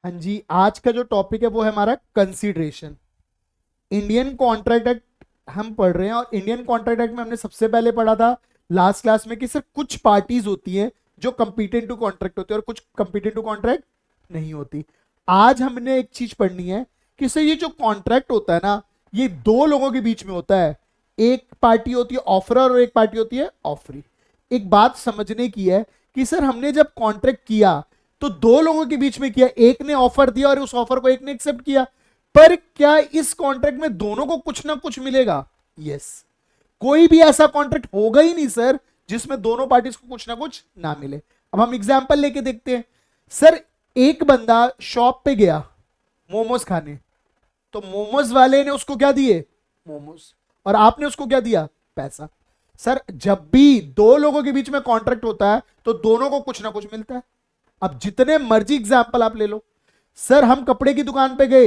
हाँ जी, आज का जो टॉपिक है वो है हमारा कंसीडरेशन। इंडियन कॉन्ट्रैक्ट एक्ट हम पढ़ रहे हैं, और इंडियन कॉन्ट्रैक्ट एक्ट में हमने सबसे पहले पढ़ा था लास्ट क्लास में कि सर कुछ पार्टीज होती हैं जो कंपीटेंट टू कॉन्ट्रैक्ट होती है और कुछ कंपीटेंट टू कॉन्ट्रैक्ट नहीं होती। आज हमने एक चीज पढ़नी है कि सर ये जो कॉन्ट्रैक्ट होता है ना, ये दो लोगों के बीच में होता है। एक पार्टी होती है ऑफरर और एक पार्टी होती है ऑफरी। एक बात समझने की है कि सर हमने जब कॉन्ट्रैक्ट किया तो दो लोगों के बीच में किया, एक ने ऑफर दिया और उस ऑफर को एक ने एक्सेप्ट किया। पर क्या इस कॉन्ट्रैक्ट में दोनों को कुछ ना कुछ मिलेगा? यस। कोई भी ऐसा कॉन्ट्रैक्ट होगा ही नहीं सर जिसमें दोनों पार्टीज को कुछ ना कुछ ना मिले। अब हम एग्जांपल लेके देखते हैं। सर एक बंदा शॉप पे गया मोमोज खाने, तो मोमोज वाले ने उसको क्या दिए? मोमोज। और आपने उसको क्या दिया? पैसा। सर जब भी दो लोगों के बीच में कॉन्ट्रैक्ट होता है तो दोनों को कुछ ना कुछ मिलता है। अब जितने मर्जी एग्जाम्पल आप ले लो। सर हम कपड़े की दुकान पे गए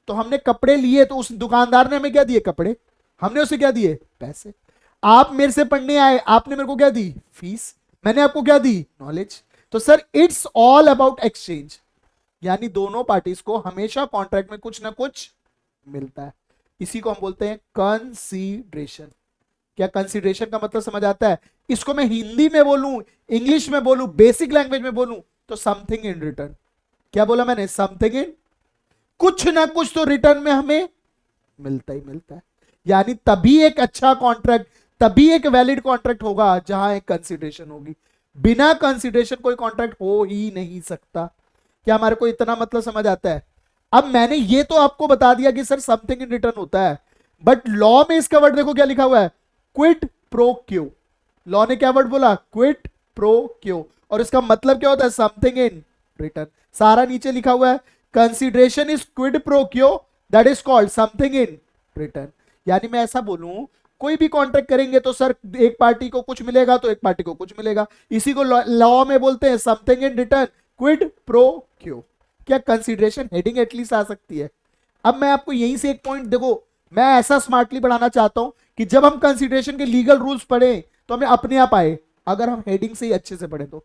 तो हमने कपड़े लिए, तो उस दुकानदार ने हमें क्या दिए? कपड़े। हमने उसे क्या दिए? पैसे। आप मेरे से पढ़ने आए, आपने मेरे को क्या दी? फीस। मैंने आपको क्या दी? नॉलेज। तो sir it's all about exchange, यानी दोनों पार्टीज को हमेशा कॉन्ट्रैक्ट में कुछ ना कुछ मिलता है। इसी को हम बोलते हैं कंसीडरेशन। क्या कंसीडरेशन का मतलब समझ आता है? इसको मैं हिंदी में बोलूं, इंग्लिश में बोलूं, बेसिक लैंग्वेज में बोलूं तो समथिंग इन रिटर्न। क्या बोला मैंने? समथिंग इन, कुछ ना कुछ तो रिटर्न में हमें मिलता ही मिलता है। यानी तभी एक अच्छा कॉन्ट्रैक्ट, तभी एक वैलिड कॉन्ट्रैक्ट होगा जहां एक कंसीडरेशन होगी। बिना कंसीडरेशन कोई कॉन्ट्रैक्ट हो ही नहीं सकता। क्या हमारे को इतना मतलब समझ आता है? अब मैंने ये तो आपको बता दिया कि सर समथिंग इन रिटर्न होता है, बट लॉ में इसका वर्ड देखो क्या लिखा हुआ है? क्विड प्रो क्यो। लॉ ने क्या वर्ड बोला? क्विड प्रो क्यो। और इसका मतलब क्या होता है? Something in return. सारा नीचे लिखा हुआ है, कंसीडरेशन इज क्विड प्रो क्यो, that is called something in return. यानी मैं ऐसा बोलूं, कोई भी कॉन्ट्रैक्ट करेंगे तो सर एक पार्टी को कुछ मिलेगा तो एक पार्टी को कुछ मिलेगा। इसी को लॉ में बोलते हैं something in return, Kwid pro क्यो। क्या कंसीडरेशन हेडिंग एटलीस्ट आ सकती है? अब मैं आपको यहीं से एक पॉइंट देखो, मैं ऐसा स्मार्टली बढ़ाना चाहता हूं कि जब हम कंसीडरेशन के लीगल रूल्स पढ़ें तो हमें अपने आप आए। अगर हम हेडिंग से ही अच्छे से पढ़े तो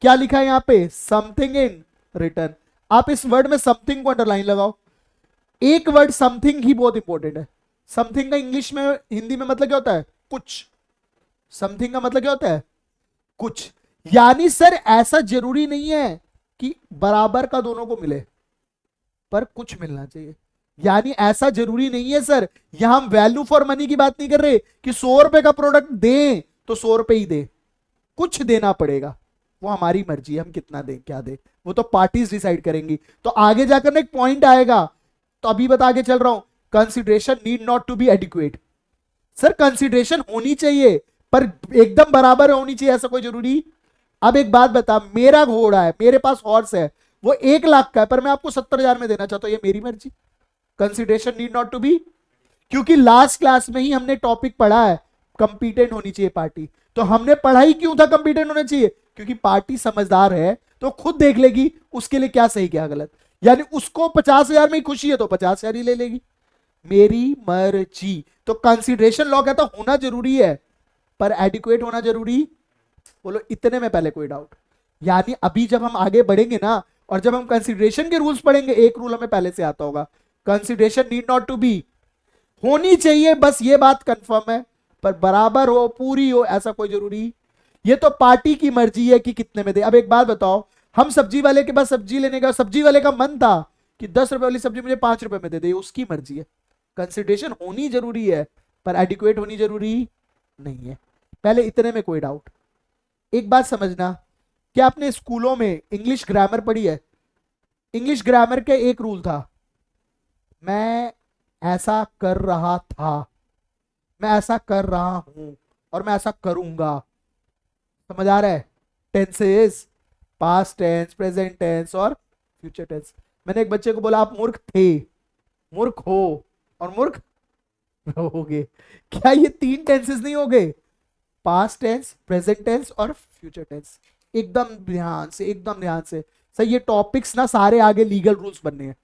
क्या लिखा है यहां पे? Something in return. आप इस वर्ड में समथिंग को अंडरलाइन लगाओ। एक वर्ड समथिंग ही बहुत इंपॉर्टेंट है। समथिंग का इंग्लिश में, हिंदी में मतलब क्या होता है? कुछ। समथिंग का मतलब क्या होता है? कुछ। यानी सर ऐसा जरूरी नहीं है कि बराबर का दोनों को मिले, पर कुछ मिलना चाहिए। यानी ऐसा जरूरी नहीं है सर, यहां हम वैल्यू फॉर मनी की बात नहीं कर रहे कि 100 रुपए का प्रोडक्ट दें तो 100 रुपए ही दे। कुछ देना पड़ेगा। वो हमारी मर्जी है, हम कितना दें क्या दें, वो तो पार्टीज डिसाइड करेंगी। तो आगे जाकर ना एक पॉइंट आएगा, तो अभी बता के चल रहा हूं, consideration need not to be adequate. Sir consideration होनी चाहिए, पर एकदम बराबर होनी चाहिए, ऐसा कोई जरूरी। अब एक बात बता, मेरा घोड़ा है, मेरे पास हॉर्स है, वो 1 लाख का है, पर मैं आपको 70,000 में देना चाहता हूं, ये मेरी मर्जी। Consideration need not to be, क्योंकि लास्ट क्लास में ही हमने टॉपिक पढ़ा है कंपीटेंट होनी चाहिए पार्टी। तो हमने पढ़ाई क्यों था कंपीटेंट होना चाहिए? क्योंकि पार्टी समझदार है तो खुद देख लेगी उसके लिए क्या सही क्या गलत। यानी उसको 50,000 में ही खुशी है तो 50,000 ही ले लेगी, मेरी मर्जी। तो कंसिडरेशन लॉ कहता होना जरूरी है, पर एडिक्वेट होना जरूरी। बोलो इतने में पहले कोई डाउट? यानी अभी जब हम आगे बढ़ेंगे ना, और जब हम कंसिडरेशन के रूल्स पढ़ेंगे, एक रूल हमें पहले से आता होगा, consideration need not to be, होनी चाहिए, बस ये बात कंफर्म है, पर बराबर हो, पूरी हो, ऐसा कोई जरूरी। ये तो पार्टी की मर्जी है कि कितने में दे। अब एक बात बताओ, हम सब्जी वाले के पास सब्जी लेने का, सब्जी वाले का मन था कि 10 रुपए वाली सब्जी मुझे 5 रुपए में दे दे, उसकी मर्जी है। कंसिडरेशन होनी जरूरी है, पर एडिक्वेट होनी जरूरी नहीं है। पहले इतने में कोई डाउट? एक बात समझना, क्या आपने स्कूलों में इंग्लिश ग्रामर पढ़ी है? इंग्लिश ग्रामर का एक रूल था, मैं ऐसा कर रहा था, मैं ऐसा कर रहा हूं, और मैं ऐसा करूंगा। समझ आ रहा है? Tenses, past tense, present tense और फ्यूचर टेंस। मैंने एक बच्चे को बोला आप मूर्ख थे, मूर्ख हो और मूर्ख रहोगे। क्या ये 3 टेंसेस नहीं हो गए? पास्ट टेंस, प्रेजेंट टेंस और फ्यूचर टेंस। एकदम ध्यान से, एकदम ध्यान से। सर ये टॉपिक्स ना सारे आगे लीगल रूल्स बनने हैं,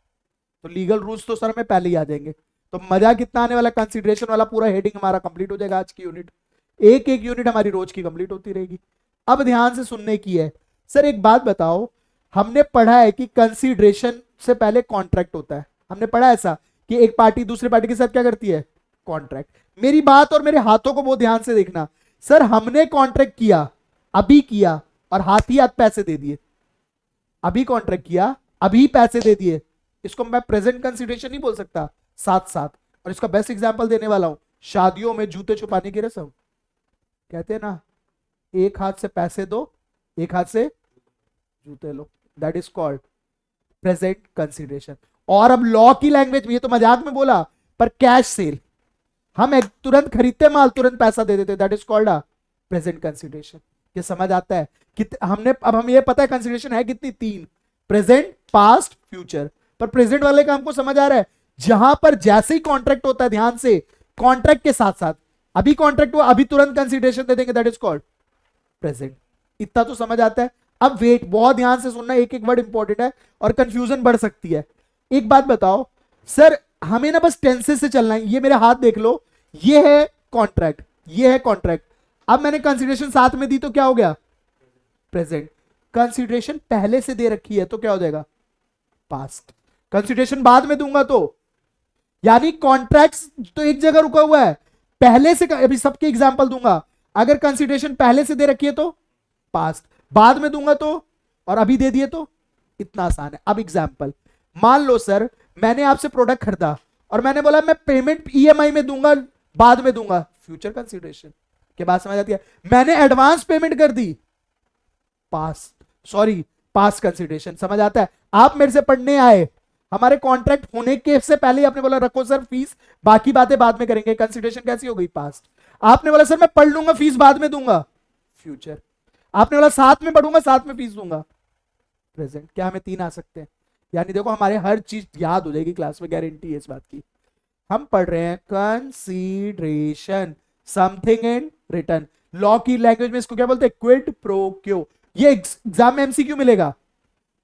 तो लीगल रूल्स तो सर में पहले ही आ जाएंगे। तो मजा कितना आने वाला, कंसिडरेशन वाला पूरा हेडिंग हमारा कंप्लीट हो जाएगा आज की यूनिट। एक एक यूनिट हमारी रोज की कंप्लीट होती रहेगी। अब ध्यान से सुनने की है। सर एक बात बताओ, हमने पढ़ा है कि कंसिडरेशन से पहले कॉन्ट्रैक्ट होता है। हमने पढ़ा ऐसा कि एक पार्टी दूसरे पार्टी के साथ क्या करती है, कॉन्ट्रैक्ट। मेरी बात और मेरे हाथों को बहुत ध्यान से देखना। सर हमने कॉन्ट्रैक्ट किया, अभी किया, और हाथ ही हाथ पैसे दे दिए। अभी कॉन्ट्रैक्ट किया, अभी पैसे दे दिए, इसको मैं प्रेजेंट कंसिडरेशन नहीं बोल सकता, साथ साथ। और इसका बेस्ट एग्जांपल देने वाला हूं, शादियों में जूते छुपाने की रस्म, कहते हैं ना, एक हाथ से पैसे दो, एक हाथ से जूते लो, that is called present consideration. और अब लॉ की लैंग्वेज में, ये तो मजाक में बोला, पर कैश सेल, हम तुरंत खरीदते माल, तुरंत पैसा दे देते, that is called a present consideration. ये समझ आता है कि हमने, अब हम ये पता है कंसिडरेशन है कितनी, 3, प्रेजेंट, पास्ट, फ्यूचर। पर प्रेजेंट वाले का हमको समझ आ रहा है, जहां पर जैसे ही कॉन्ट्रैक्ट होता है, ध्यान से, कॉन्ट्रैक्ट के साथ साथ अभी कॉन्ट्रैक्ट हुआ, अभी तुरंत कंसिडरेशन दे देंगे, दैट इज कॉल्ड प्रेजेंट। इतना तो समझ आता है। अब वेट, बहुत ध्यान से सुनना, एक एक वर्ड इंपॉर्टेंट है और कंफ्यूजन बढ़ सकती है। एक बात बताओ सर, हमें ना बस टेंसेस से चलना है। ये मेरे हाथ देख लो, ये है कॉन्ट्रैक्ट, ये है कॉन्ट्रैक्ट। अब मैंने कंसिडरेशन साथ में दी तो क्या हो गया, प्रेजेंट। कंसिडरेशन पहले से दे रखी है तो क्या हो जाएगा, पास्ट। कंसिडरेशन बाद में दूंगा तो, यानी कॉन्ट्रैक्ट्स तो एक जगह रुका हुआ है, पहले से, अभी सबके एग्जांपल दूंगा। अगर कंसिडरेशन पहले से दे रखी है तो पास्ट, बाद में दूंगा तो, और अभी दे दिए तो। इतना आसान है। अब एग्जांपल, मान लो सर मैंने आपसे प्रोडक्ट खरीदा और मैंने बोला मैं पेमेंट ईएमआई में दूंगा, बाद में दूंगा, फ्यूचर कंसिडरेशन के बाद समझ आती है। मैंने एडवांस पेमेंट कर दी, पास्ट, सॉरी पास्ट कंसिडरेशन। समझ आता है। आप मेरे से पढ़ने आए, हमारे कॉन्ट्रैक्ट होने के से पहले आपने बोला रखो सर फीस, बाकी बातें बाद में करेंगे, कंसिडरेशन कैसी हो गई, पास्ट। आपने बोला सर मैं पढ़ लूंगा, फीस बाद में दूंगा, फ्यूचर। आपने बोला साथ में पढ़ूंगा, साथ में फीस दूंगा, प्रेजेंट। क्या हमें 3 आ सकते हैं? यानी देखो हमारे हर चीज याद हो जाएगी क्लास में, गारंटी है इस बात की। हम पढ़ रहे हैं consideration, something in return. Law की लैंग्वेज में इसको क्या बोलते हैं, क्विड प्रो क्यो। ये एग्जाम में एमसीक्यू मिलेगा।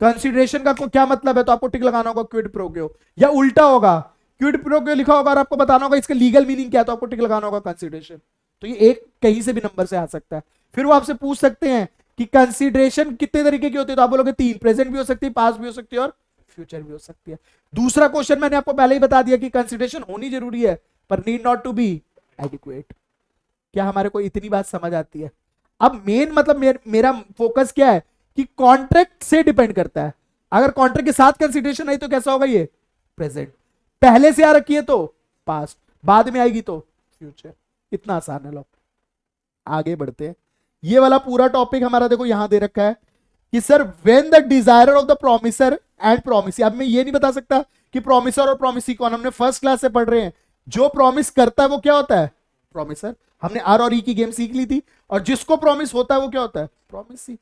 कंसीडरेशन का क्या मतलब है, तो आपको टिक लगाना होगा क्विड प्रो क्यो, या उल्टा होगा, क्विड प्रो क्यो लिखा होगा और आपको बताना होगा इसका लीगल मीनिंग क्या है, तो आपको टिक लगाना होगा कंसीडरेशन। तो ये एक कहीं से भी नंबर से आ सकता है। फिर वो आपसे पूछ सकते हैं कि कंसीडरेशन कितने तरीके की होती है, तो आप बोलोगे 3, प्रेजेंट भी हो सकती है, पास्ट भी हो सकती है, और फ्यूचर भी हो सकती है। दूसरा क्वेश्चन मैंने आपको पहले ही बता दिया कि कंसीडरेशन होनी जरूरी है, पर need not to be adequate. क्या हमारे को इतनी बात समझ आती है? अब मेन मतलब मेरा फोकस क्या है कि कॉन्ट्रैक्ट से डिपेंड करता है। अगर कॉन्ट्रैक्ट के साथ कंसीडरेशन आई तो कैसा होगा, ये प्रेजेंट। पहले से आ रखी है तो पास्ट, बाद में आएगी तो फ्यूचर। इतना आसान है। लो आगे बढ़ते हैं। ये वाला पूरा टॉपिक हमारा देखो यहां दे रखा है कि sir when the desire of the promisor and promisee. अब मैं ये नहीं बता सकता कि प्रोमिसर और प्रोमिसी कौन, हमने फर्स्ट क्लास से पढ़ रहे हैं। जो प्रॉमिस करता है वो क्या होता है, प्रोमिसर। हमने आर और ई की गेम सीख ली थी। और जिसको प्रॉमिस होता है वो क्या होता है, प्रोमिसी।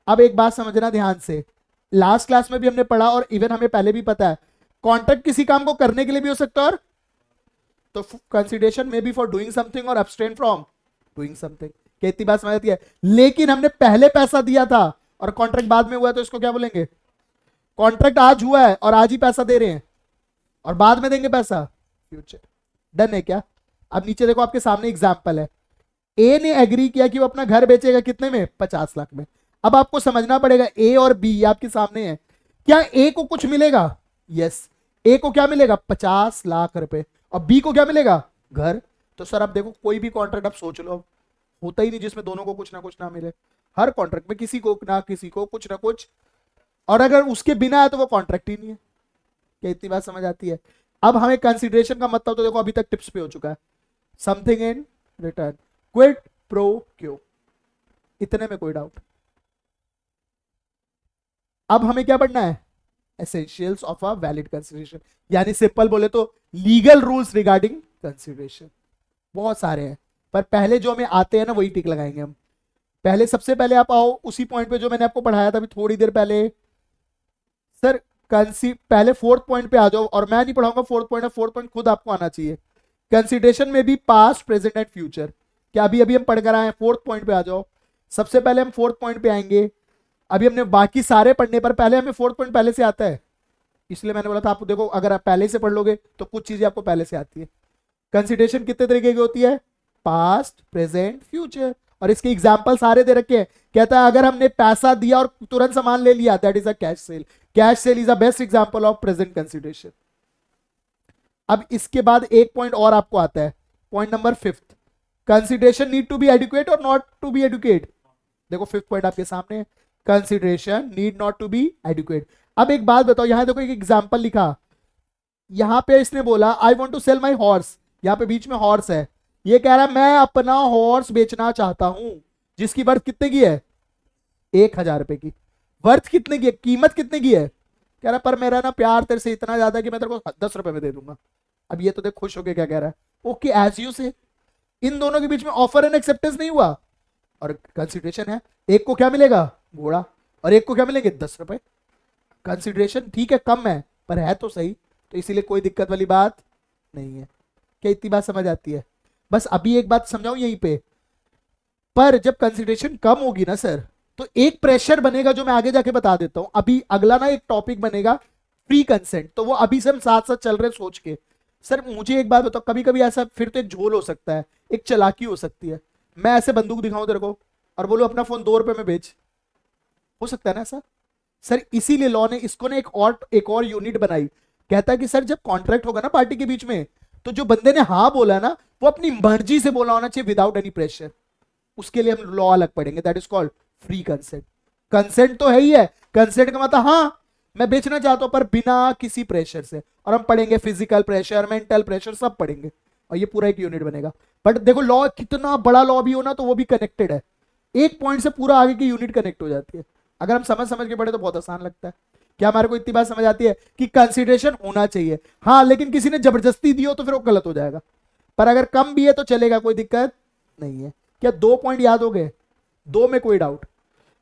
अब एक बात समझना ध्यान से, लास्ट क्लास में भी हमने पढ़ा और इवन हमें पहले भी पता है, कॉन्ट्रैक्ट किसी काम को करने के लिए भी हो सकता है, और तो कंसिडरेशन में बी फॉर डूइंग समथिंग और अब्सटेन फ्रॉम डूइंग समथिंग। क्या इतनी बात समझ आती है? लेकिन हमने पहले पैसा दिया था और कॉन्ट्रैक्ट बाद में हुआ है, तो इसको क्या बोलेंगे, कॉन्ट्रैक्ट आज हुआ है और आज ही पैसा दे रहे हैं और बाद में देंगे पैसा, फ्यूचर। डन है क्या? अब नीचे देखो आपके सामने एग्जांपल है। ए ने एग्री किया कि वो अपना घर बेचेगा कितने में, 50 लाख में। अब आपको समझना पड़ेगा, ए और बी आपके सामने है, क्या ए को कुछ मिलेगा? यस, ए को क्या मिलेगा, 50 लाख रुपए, और बी को क्या मिलेगा, घर। तो सर अब देखो कोई भी कॉन्ट्रैक्ट आप सोच लो, होता ही नहीं जिसमें दोनों को कुछ ना मिले। हर कॉन्ट्रैक्ट में किसी को ना किसी को कुछ ना कुछ, और अगर उसके बिना है तो वो कॉन्ट्रैक्ट ही नहीं है। क्या इतनी बात समझ आती है? अब हमें कंसिडरेशन का मतलब तो देखो अभी तक टिप्स पे हो चुका है, something in return, Kwid pro क्यो, इतने में कोई डाउट? अब हमें क्या पढ़ना है, essentials of a valid consideration, यानी सिंपल बोले तो लीगल रूल्स रिगार्डिंग कंसिडरेशन। बहुत सारे हैं, पर पहले जो हमें आते हैं ना वही टिक लगाएंगे हम। पहले सबसे पहले आप आओ उसी पॉइंट पे जो मैंने आपको पढ़ाया था अभी थोड़ी देर पहले। सर पहले 4th पॉइंट पे आ जाओ, और मैं नहीं पढ़ाऊंगा 4th पॉइंट है, 4th पॉइंट खुद आपको आना चाहिए। कंसिडरेशन में भी पास्ट, प्रेजेंट एंड फ्यूचर, क्या अभी अभी हम पढ़ कर आए हैं। 4th पॉइंट पे आ जाओ। सबसे पहले हम 4th पॉइंट पे आएंगे। अभी हमने बाकी सारे पढ़ने पर पहले हमें 4th पॉइंट पहले से आता है, इसलिए मैंने बोला था आप देखो, अगर आप पहले से पढ़ लोगे तो कुछ चीजें आपको पहले से आती है। कंसिडरेशन कितने तरीके की होती है, पास्ट, प्रेजेंट, फ्यूचर, और इसके एग्जाम्पल सारे दे रखे हैं। कहता है अगर हमने पैसा दिया और तुरंत सामान ले लिया, that is a cash sale. Cash sale is a best example of present consideration. अब इसके बाद एक पॉइंट और आपको आता है, point number 5, consideration need to be adequate और नॉट टू बी एडुकेट। देखो 5th पॉइंट आपके सामने, consideration need not to be adequate. अब एक बात बताओ, यहां देखो एक एग्जाम्पल लिखा, यहां पे इसने बोला I want to sell my horse, यहां पे बीच में हॉर्स है, ये कह रहा है मैं अपना हॉर्स बेचना चाहता हूं, जिसकी वर्थ कितने की है, 1,000 रुपए की। वर्थ कितने की है, कीमत कितने की है, कह रहा है पर मेरा ना प्यार तेरे से इतना ज्यादा कि मैं तेरे को 10 रुपए में दे दूंगा। अब ये तो देख खुश होके क्या कह रहा है, ओके एज यू से। इन दोनों के बीच में ऑफर एंड एक्सेप्टेंस नहीं हुआ और कंसिडरेशन है। एक को क्या मिलेगा, घोड़ा, और एक को क्या मिलेंगे, 10 रुपए। कंसिडरेशन ठीक है कम है पर है तो सही, तो इसीलिए कोई दिक्कत वाली बात नहीं है। क्या इतनी बात समझ आती है? बस अभी एक बात समझाऊं यहीं पे, पर जब कंसिडरेशन कम होगी ना सर, तो एक प्रेशर बनेगा जो मैं आगे जाके बता देता हूं। अभी अगला ना एक टॉपिक बनेगा फ्री कंसेंट, तो वो अभी से हम साथ साथ चल रहे सोच के। सर मुझे एक बात बताओ, कभी कभी ऐसा फिर तो एक झोल हो सकता है, एक चालाकी हो सकती है, मैं ऐसे बंदूक दिखाऊं तेरे को और बोलो अपना फोन 2 रुपए में बेच, हो सकता है ना ऐसा? सर इसीलिए लॉ ने इसको ना एक और यूनिट बनाई। कहता है कि सर जब कॉन्ट्रैक्ट होगा ना पार्टी के बीच में, तो जो बंदे ने हाँ बोला ना वो अपनी मर्जी से बोला होना चाहिए विदाउट एनी प्रेशर। उसके लिए हम लॉ अलग पढ़ेंगे, that is called free consent. Consent तो है ही है, कंसेंट का मतलब हाँ मैं बेचना चाहता हूं पर बिना किसी प्रेशर से, और हम पढ़ेंगे फिजिकल प्रेशर, मेंटल प्रेशर, सब पढ़ेंगे और ये पूरा एक यूनिट बनेगा। बट देखो लॉ कितना बड़ा लॉ भी हो ना तो वो भी कनेक्टेड है, एक पॉइंट से पूरा आगे की यूनिट कनेक्ट हो जाती है। अगर हम समझ समझ के पढ़े तो बहुत आसान लगता है। क्या हमारे को इतनी बात समझ आती है कि कंसिडरेशन होना चाहिए, हाँ लेकिन किसी ने जबरदस्ती दी हो तो फिर वो गलत हो जाएगा, पर अगर कम भी है तो चलेगा, कोई दिक्कत नहीं है। क्या 2 पॉइंट याद हो गए? 2 में कोई डाउट?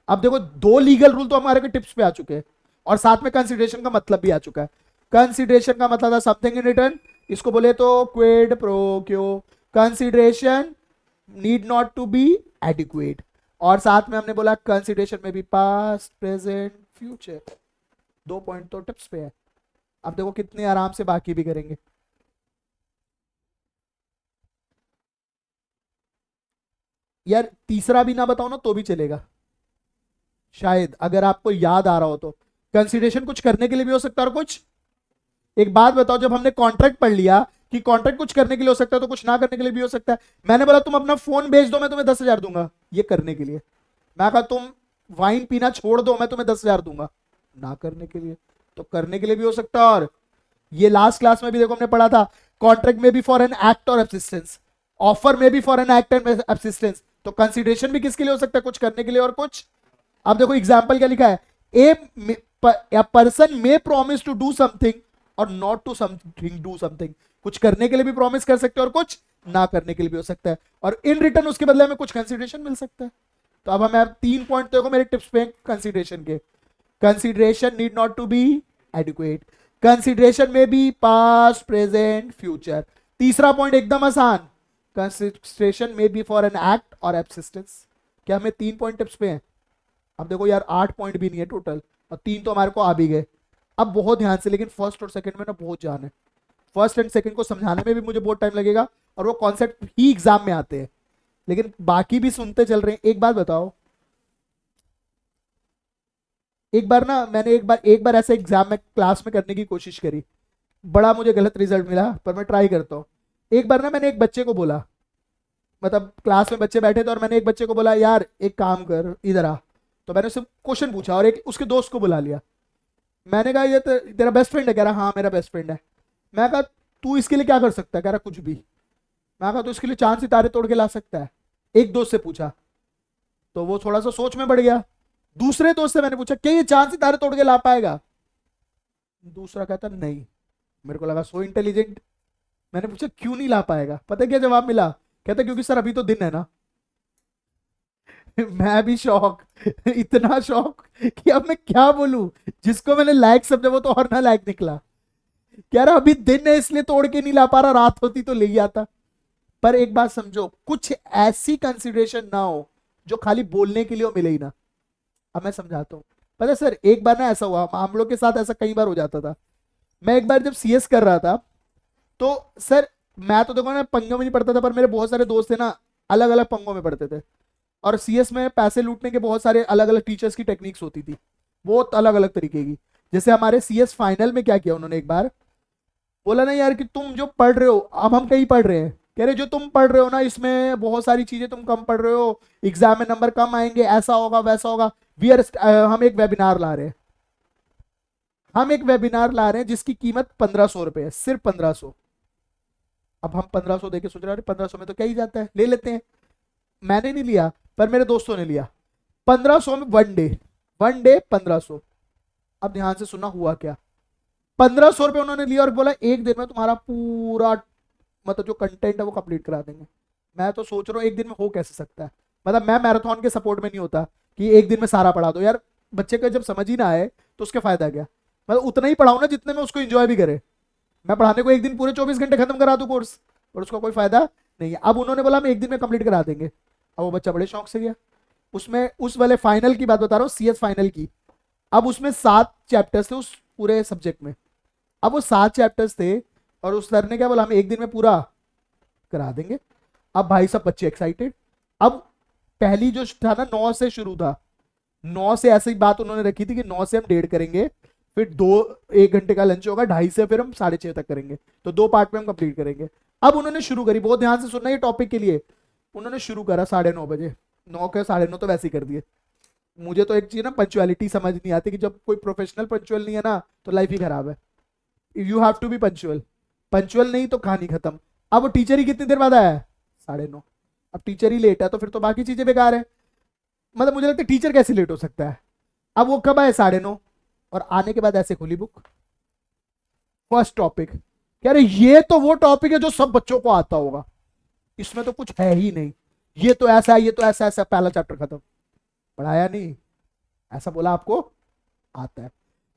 अब देखो 2 लीगल रूल तो हमारे के टिप्स पे आ चुके हैं और साथ में कंसिडरेशन का मतलब भी आ चुका है। कंसिडरेशन का मतलब था समथिंग इन रिटर्न, इसको बोले तो quid pro quo. Consideration need not to be adequate, और साथ में हमने बोला कंसिडरेशन में भी पास्ट प्रेजेंट फ्यूचर। 2 पॉइंट तो टिप्स पे है। अब देखो कितने आराम से बाकी भी करेंगे। यार तीसरा भी ना बताओ ना तो भी चलेगा शायद, अगर आपको याद आ रहा हो तो। कंसिडरेशन कुछ करने के लिए भी हो सकता है और कुछ, एक बात बताओ, जब हमने कॉन्ट्रैक्ट पढ़ लिया कि कॉन्ट्रैक्ट कुछ करने के लिए हो सकता है तो कुछ ना करने के लिए भी हो सकता है। मैंने बोला तुम अपना फोन बेच दो मैं तुम्हें 10,000 दूंगा, ये करने के लिए। मैं कहा तुम वाइन पीना छोड़ दो मैं तुम्हें 10,000 दूंगा, ना करने के लिए। तो करने के लिए भी हो सकता है। और ये लास्ट क्लास में भी देखो हमने पढ़ा था, कॉन्ट्रैक्ट में भी फॉर एन एक्ट और असिस्टेंस, ऑफर में भी for an act and assistance. तो कंसिडरेशन भी किसके लिए हो सकता है, कुछ करने के लिए और कुछ। अब देखो एग्जाम्पल क्या लिखा है, a person may promise to do something or not to something do something. कुछ करने के लिए भी प्रॉमिस कर सकते हैं और कुछ ना करने के लिए भी हो सकता है, और इन रिटर्न उसके बदले में कुछ कंसिडरेशन मिल सकता है। तो अब हमें 3 पॉइंट देखो मेरे टिप्स पे कंसिडरेशन के। Consideration need not to be adequate, consideration में भी पास्ट प्रेजेंट फ्यूचर। तीसरा पॉइंट एकदम आसान, कंसिडरेशन में B for an act or एब्सिस्टेंस। क्या हमें 3 पॉइंट टिप्स पे हैं? अब देखो यार 8 पॉइंट भी नहीं है टोटल, और 3 तो हमारे को आ भी गए। अब बहुत ध्यान से, लेकिन फर्स्ट और सेकंड में ना बहुत जान है, फर्स्ट एंड सेकंड को समझाने में भी मुझे बहुत टाइम लगेगा और वो कॉन्सेप्ट ही एग्जाम में आते हैं, लेकिन बाकी भी सुनते चल रहे हैं। एक बात बताओ, एक बार ना मैंने एक बार ऐसा एग्जाम में क्लास में करने की कोशिश करी, बड़ा मुझे गलत रिजल्ट मिला, पर मैं ट्राई करता हूँ। एक बार ना मैंने एक बच्चे को बोला, मतलब क्लास में बच्चे बैठे थे और मैंने एक बच्चे को बोला यार एक काम कर इधर आ। तो मैंने उससे क्वेश्चन पूछा और एक उसके दोस्त को बुला लिया। मैंने कहा ये तेरा बेस्ट फ्रेंड है? कह रहा हाँ मेरा बेस्ट फ्रेंड है। मैं कहा तू इसके लिए क्या कर सकता है? कह रहा कुछ भी। मैं कहा तो इसके लिए चांद सितारे तोड़ के ला सकता है? एक दोस्त से पूछा तो वो थोड़ा सा सोच में बढ़ गया। दूसरे दोस्त से मैंने पूछा क्या ये चांद सितारे तोड़ के ला पाएगा? दूसरा कहता नहीं। मेरे को लगा सो इंटेलिजेंट। मैंने पूछा क्यों नहीं ला पाएगा? पता है क्या जवाब मिला? कहता क्योंकि सर अभी तो दिन है ना। मैं भी शौक, इतना शौक कि अब मैं क्या बोलूं। जिसको मैंने लायक समझा वो तो और ना लायक निकला। कह रहा अभी दिन है इसलिए तोड़ के नहीं ला पा रहा, रात होती तो ले ही आता। पर एक बात समझो, कुछ ऐसी कंसिडरेशन ना हो जो खाली बोलने के लिए हो, मिले ही ना। अब मैं समझाता हूँ। पता है सर एक बार ना ऐसा हुआ, हम लोग के साथ ऐसा कई बार हो जाता था। मैं एक बार जब सीएस कर रहा था तो सर मैं तो देखो ना पंगों में नहीं पढ़ता था, पर मेरे बहुत सारे दोस्त थे ना अलग अलग पंगों में पढ़ते थे। और सीएस में पैसे लूटने के बहुत सारे अलग अलग टीचर्स की टेक्निक्स होती थी, बहुत अलग अलग तरीके की। जैसे हमारे सीएस फाइनल में क्या किया उन्होंने, एक बार बोला ना यार कि तुम जो पढ़ रहे हो, अब हम कहीं पढ़ रहे हैं, कह रहे जो तुम पढ़ रहे हो ना इसमें बहुत सारी चीजें तुम कम पढ़ रहे हो, एग्जाम में नंबर कम आएंगे, ऐसा होगा वैसा होगा। वी आर हम एक वेबिनार ला रहे हैं, हम एक वेबिनार ला रहे हैं जिसकी कीमत 1500 रुपए है, सिर्फ 1500। अब हम 1500 देके सोच रहे हैं 1500 में तो क्या ही जाता है, ले लेते हैं। मैंने नहीं लिया पर मेरे दोस्तों ने लिया। 1500 में वन डे 1500। अब ध्यान से सुना हुआ क्या, 1500 रुपए उन्होंने लिया और बोला एक दिन में तुम्हारा पूरा मतलब जो कंटेंट है वो कंप्लीट करा देंगे। मैं तो सोच रहा हूँ एक दिन में हो कैसे सकता है, मतलब मैं मैराथन के सपोर्ट में नहीं होता कि एक दिन में सारा पढ़ा दो यार। बच्चे का जब समझ ही ना आए तो उसका फायदा क्या, मतलब उतना ही पढ़ाऊँ ना जितने में उसको एंजॉय भी करे। मैं पढ़ाने को एक दिन पूरे 24 घंटे खत्म करा दूं कोर्स और उसका कोई फायदा नहीं है। अब उन्होंने बोला हम एक दिन में कंप्लीट करा देंगे। अब वो बच्चा बड़े शौक से गया उसमें, उस वाले फाइनल की बात बता रहा हूँ, सीएस फाइनल की। अब उसमें 7 चैप्टर्स थे उस पूरे सब्जेक्ट में। अब वो 7 चैप्टर्स थे और उस सर ने क्या बोला, हम एक दिन में पूरा करा देंगे। अब भाई सब बच्चे एक्साइटेड। अब पहली जो था ना 9 से शुरू था, 9 से ऐसी बात उन्होंने रखी थी कि 9 से हम 1:30 करेंगे, फिर 1 घंटे का लंच होगा, 2:30 से फिर हम 6:30 तक करेंगे, तो 2 पार्ट में हम कंप्लीट करेंगे। अब उन्होंने शुरू करी, बहुत ध्यान से सुनना ये टॉपिक के लिए, उन्होंने शुरू करा 9:30 बजे। 9 के 9:30 तो वैसे ही कर दिए। मुझे तो एक चीज ना पंचुअलिटी समझ नहीं आती कि जब कोई प्रोफेशनल पंचुअल नहीं है ना तो लाइफ ही खराब है। You have to be punctual, punctual नहीं तो कहानी खत्म। अब वो टीचर ही कितनी देर बाद आया है, 9:30। अब टीचर ही लेट है तो फिर तो बाकी चीजें बेकार है। मतलब मुझे लगता है टीचर कैसे लेट हो सकता है। अब वो कब आए, 9:30, और आने के बाद ऐसे खुली बुक, फर्स्ट टॉपिक। कह रहे ये तो वो टॉपिक है जो सब बच्चों को आता होगा, इसमें तो कुछ है ही नहीं, ये तो ऐसा है, ये तो ऐसा ऐसा, पहला चैप्टर खत्म। पढ़ाया नहीं, ऐसा बोला आपको आता है।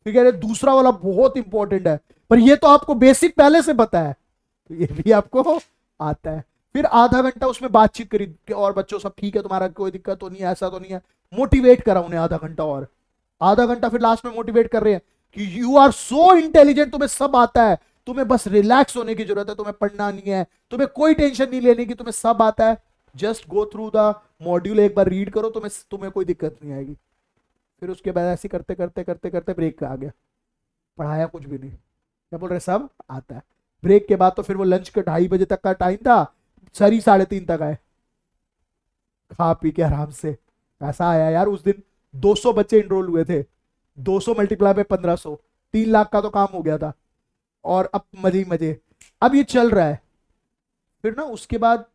फिर कह रहे दूसरा वाला बहुत इंपॉर्टेंट है पर ये तो आपको बेसिक पहले से पता है, तो ये भी आपको आता है। फिर आधा घंटा उसमें बातचीत करी कि और बच्चों सब ठीक है, तुम्हारा कोई दिक्कत तो नहीं है, ऐसा तो नहीं है। मोटिवेट करा उन्हें आधा घंटा, और आधा घंटा फिर लास्ट में मोटिवेट कर रहे हैं कि यू आर सो इंटेलिजेंट, तुम्हें सब आता है, तुम्हें बस रिलैक्स होने की जरूरत है, तुम्हें पढ़ना नहीं है, तुम्हें कोई टेंशन नहीं लेने की, तुम्हें सब आता है, just go through the module, एक बार रीड करो, तुम्हें तुम्हें कोई दिक्कत नहीं आएगी। फिर उसके बाद ऐसे करते करते करते करते ब्रेक आ गया, पढ़ाया कुछ भी नहीं, क्या बोल रहे सब आता है। ब्रेक के बाद तो फिर वो लंच का 2:30 बजे तक का टाइम था, सरी 3:30 तक आए, खा पी के आराम से। ऐसा आया यार उस दिन 200 बच्चे इनरोल हुए थे, 200 मल्टीप्लाई पे 1500, 3 लाख का तो काम हो गया था। और अब मजे ही मजे, अब ये चल रहा है। फिर ना उसके बाद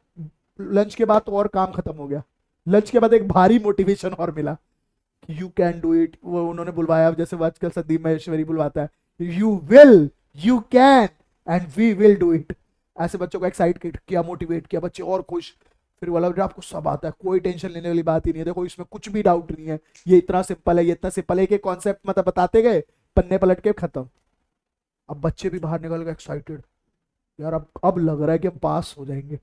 लंच के बाद तो और काम खत्म हो गया। लंच के बाद एक भारी मोटिवेशन और मिला, यू कैन डू इट। वो उन्होंने बुलवाया जैसे वो आजकल संदीप महेश्वरी बुलवाता है, you will, you can and we will do it. ऐसे बच्चों को एक्साइट किया, मोटिवेट किया, बच्चे और खुश। फिर बोला बेटा आपको सब आता है, कोई टेंशन लेने वाली बात ही नहीं है, देखो इसमें कुछ भी डाउट नहीं है, ये इतना सिंपल है, ये इतना सिंपल है, कि कॉन्सेप्ट मतलब बताते गए, पन्ने पलट के खत्म। अब बच्चे भी बाहर निकल गए एक्साइटेड, यार अब लग रहा है कि हम पास हो जाएंगे।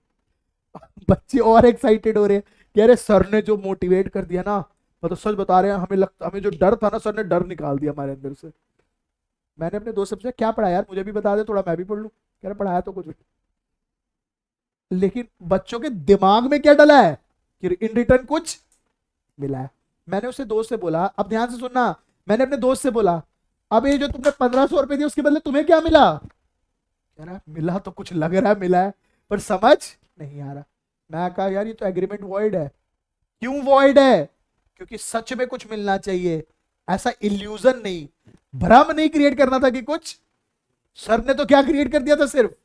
बच्चे और एक्साइटेड हो रहे हैं, कह रहे सर ने जो मोटिवेट कर दिया ना, मतलब सच बता रहे हैं, हमें लगता, हमें जो डर था ना, सर ने डर निकाल दिया हमारे अंदर से। मैंने अपने दोस्त से पूछा क्या पढ़ाया यार, मुझे भी बता दे थोड़ा, मैं भी पढ़ लूं। कह रहा पढ़ाया तो कुछ भी, लेकिन बच्चों के दिमाग में क्या डला है कि इन रिटर्न कुछ मिला है। मैंने उससे दोस्त से बोला, अब ध्यान से सुनना, मैंने अपने दोस्त से बोला अब ये जो तुमने 1500 रुपए दिए उसके बदले तुम्हें क्या मिला। कह रहा मिला तो कुछ लग रहा है मिला है, पर समझ नहीं आ रहा। मैं कहा यार ये तो एग्रीमेंट वॉइड है। क्यों वॉइड है, क्योंकि सच में कुछ मिलना चाहिए, ऐसा इल्यूजन नहीं, भ्रम नहीं क्रिएट करना था कि कुछ। सर ने तो क्या क्रिएट कर दिया था, सिर्फ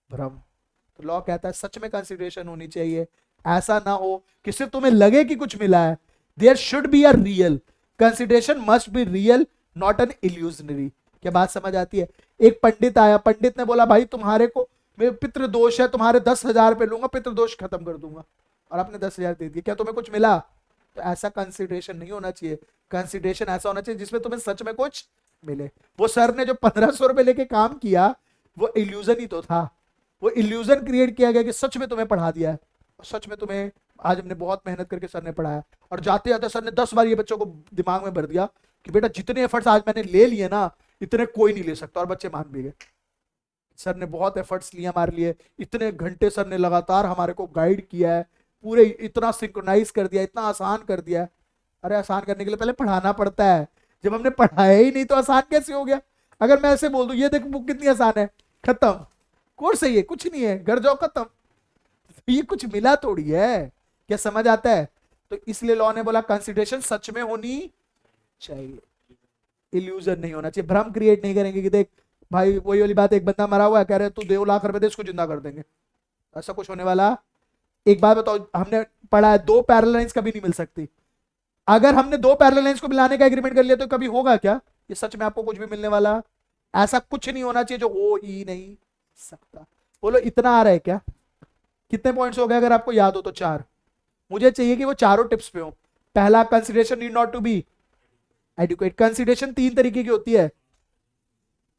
भ्रम। तो लॉ कहता है सच में कंसिडरेशन होनी चाहिए, ऐसा ना हो कि सिर्फ तुम्हें लगे कि कुछ मिला है। There should be a real consideration, must be real, not an illusionary. क्या बात समझ आती है। एक पंडित आया, पंडित ने बोला भाई तुम्हारे को पितृ दोष है, तुम्हारे 10,000 रुपए लूंगा, पितृ दोष खत्म कर दूंगा, और आपने 10,000 दे दिए, क्या तुम्हें कुछ मिला। तो ऐसा कंसिडरेशन नहीं होना चाहिए। कंसिडरेशन ऐसा होना चाहिए जिसमें तुम्हें सच में कुछ मिले। वो सर ने जो 1500 रुपए लेके काम किया वो इल्यूजन ही तो था, वो इल्यूजन क्रिएट किया गया कि सच में तुम्हें पढ़ा दिया है, और सच में तुम्हें आज हमने बहुत मेहनत करके सर ने पढ़ाया। और जाते जाते सर ने 10 बार ये बच्चों को दिमाग में भर दिया कि बेटा जितने एफर्ट्स आज मैंने ले लिए ना, इतने कोई नहीं ले सकता, और बच्चे मान भी गए। सर ने बहुत एफर्ट्स लिए हमारे लिए, इतने घंटे सर ने लगातार हमारे को गाइड किया है, पूरे इतना सिंक्रोनाइज कर दिया, इतना आसान कर दिया। अरे आसान करने के लिए पहले पढ़ाना पड़ता है, जब हमने पढ़ाया ही नहीं तो आसान कैसे हो गया? अगर मैं ऐसे बोल दूं ये देख बुक कितनी आसान है, खत्म, कोर्स है ये, कुछ नहीं है, घर जाओ खत्म, तो ये कुछ मिला थोड़ी है। क्या समझ आता है? तो इसलिए लॉ ने बोला कंसिडरेशन सच में होनी चाहिए, इल्यूजन नहीं होना चाहिए, भ्रम क्रिएट नहीं करेंगे कि देख भाई वही वाली बात, एक बंदा मरा हुआ है, कह रहे तू 2 लाख रुपए दे इसको जिंदा कर देंगे, ऐसा कुछ होने वाला? एक बात बताओ, हमने पढ़ा है 2 पैरेलल लाइंस कभी नहीं मिल सकती। अगर हमने 2 पैरेलल लाइंस को मिलाने का एग्रीमेंट कर लिया तो कभी होगा क्या ये सच में आपको कुछ भी मिलने वाला? ऐसा कुछ नहीं होना चाहिए जो हो ही नहीं सकता। बोलो इतना आ रहा है क्या? कितने पॉइंट्स हो गए? अगर आपको याद हो तो 4। मुझे चाहिए कि वो चारों टिप्स पे हो। पहला, consideration need not to be adequate. Consideration 3 तरीके की होती है,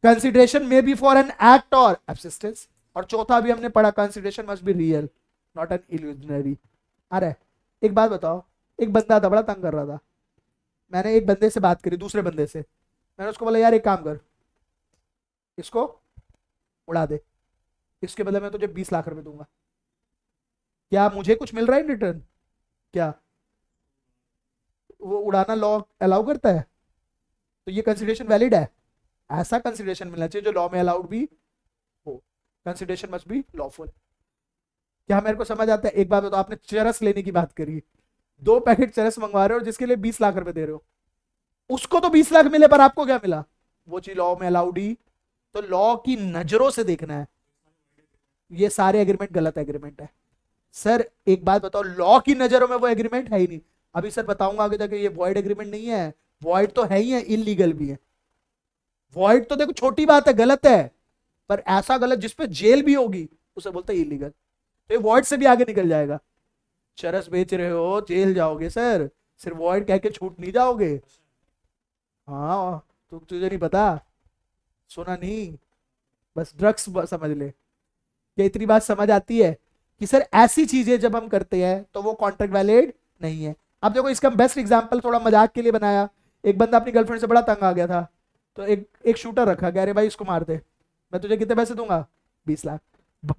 consideration may be for an act or abstinence, और चौथा भी हमने पढ़ा consideration must be real not an illusionary. अरे एक बात बताओ, एक बंदा था बड़ा तंग कर रहा था, मैंने एक बंदे से बात करी, दूसरे बंदे से, मैंने उसको बोला यार एक काम कर, इसको उड़ा दे, इसके बदले मैं तुझे 20 लाख रुपए दूंगा, क्या मुझे कुछ मिल रहा है इन रिटर्न? क्या वो उड़ाना लॉ अलाउ करता है? तो ये कंसिडरेशन वैलिड है? ऐसा कंसिडरेशन मिलना चाहिए जो लॉ में अलाउड भी हो। Consideration must B lawful. क्या मेरे को समझ आता है? एक बात बताओ, आपने चरस लेने की बात करी, 2 पैकेट चरस मंगवा रहे हो जिसके लिए 20 लाख रुपए दे रहे हो, उसको तो 20 लाख मिले पर आपको क्या मिला? वो चीज लॉ में अलाउड ही। तो लॉ की नजरों से देखना है, ये सारे एग्रीमेंट गलत एग्रीमेंट है। सर एक बात बताओ, लॉ की नजरों में वो एग्रीमेंट है ही नहीं। अभी सर बताऊंगा आगे जाके ये वॉइड एग्रीमेंट नहीं है, वॉइड तो है ही है, इलीगल भी है। वॉइड तो देखो छोटी बात है, गलत है, पर ऐसा गलत जिसपे जेल भी होगी उसे बोलते हैं इलीगल। तो ये वॉइड से भी आगे निकल जाएगा। चरस बेच रहे हो जेल जाओगे सर, सिर्फ वॉइड कह के छूट नहीं जाओगे। हाँ तुझे नहीं पता, सुना नहीं, बस ड्रग्स समझ ले। क्या इतनी बात समझ आती है कि सर ऐसी चीजें जब हम करते हैं तो वो कॉन्ट्रैक्ट वैलिड नहीं है? अब देखो इसका बेस्ट एग्जांपल थोड़ा मजाक के लिए बनाया, एक बंदा अपनी गर्लफ्रेंड से बड़ा तंग आ गया था, तो एक शूटर रखा, कह रहे भाई इसको मार दे, मैं तुझे कितने पैसे दूंगा? 20 लाख।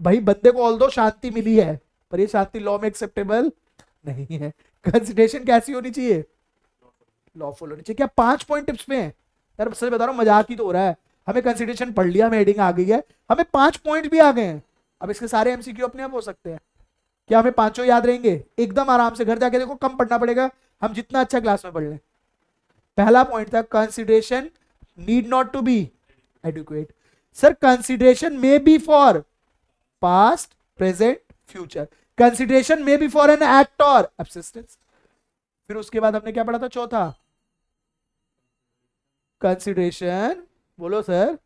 भाई बंदे को ऑल दो शांति मिली है, पर ये शांति लॉ में एक्सेप्टेबल नहीं है। कंसिडरेशन कैसी होनी चाहिए? लॉफुल होनी चाहिए। क्या 5 पॉइंट टिप्स में है? यार सच बता रहा हूँ मजाक ही तो हो रहा है। हमें कंसिडरेशन पढ़ लिया, हमें हेडिंग आ गई है, हमें 5 पॉइंट भी आ गए हैं। अब इसके सारे एमसीक्यू अपने आप हो सकते हैं। क्या हमें पांचों याद रहेंगे? एकदम आराम से घर जाके देखो, कम पढ़ना पड़ेगा, हम जितना अच्छा क्लास में पढ़ लें। पहला पॉइंट था consideration need not to be adequate. Sir consideration may be for past present future, consideration may be for an act or abstinence. फिर उसके बाद हमने क्या पढ़ा था चौथा? कंसिडरेशन, बोलो sir,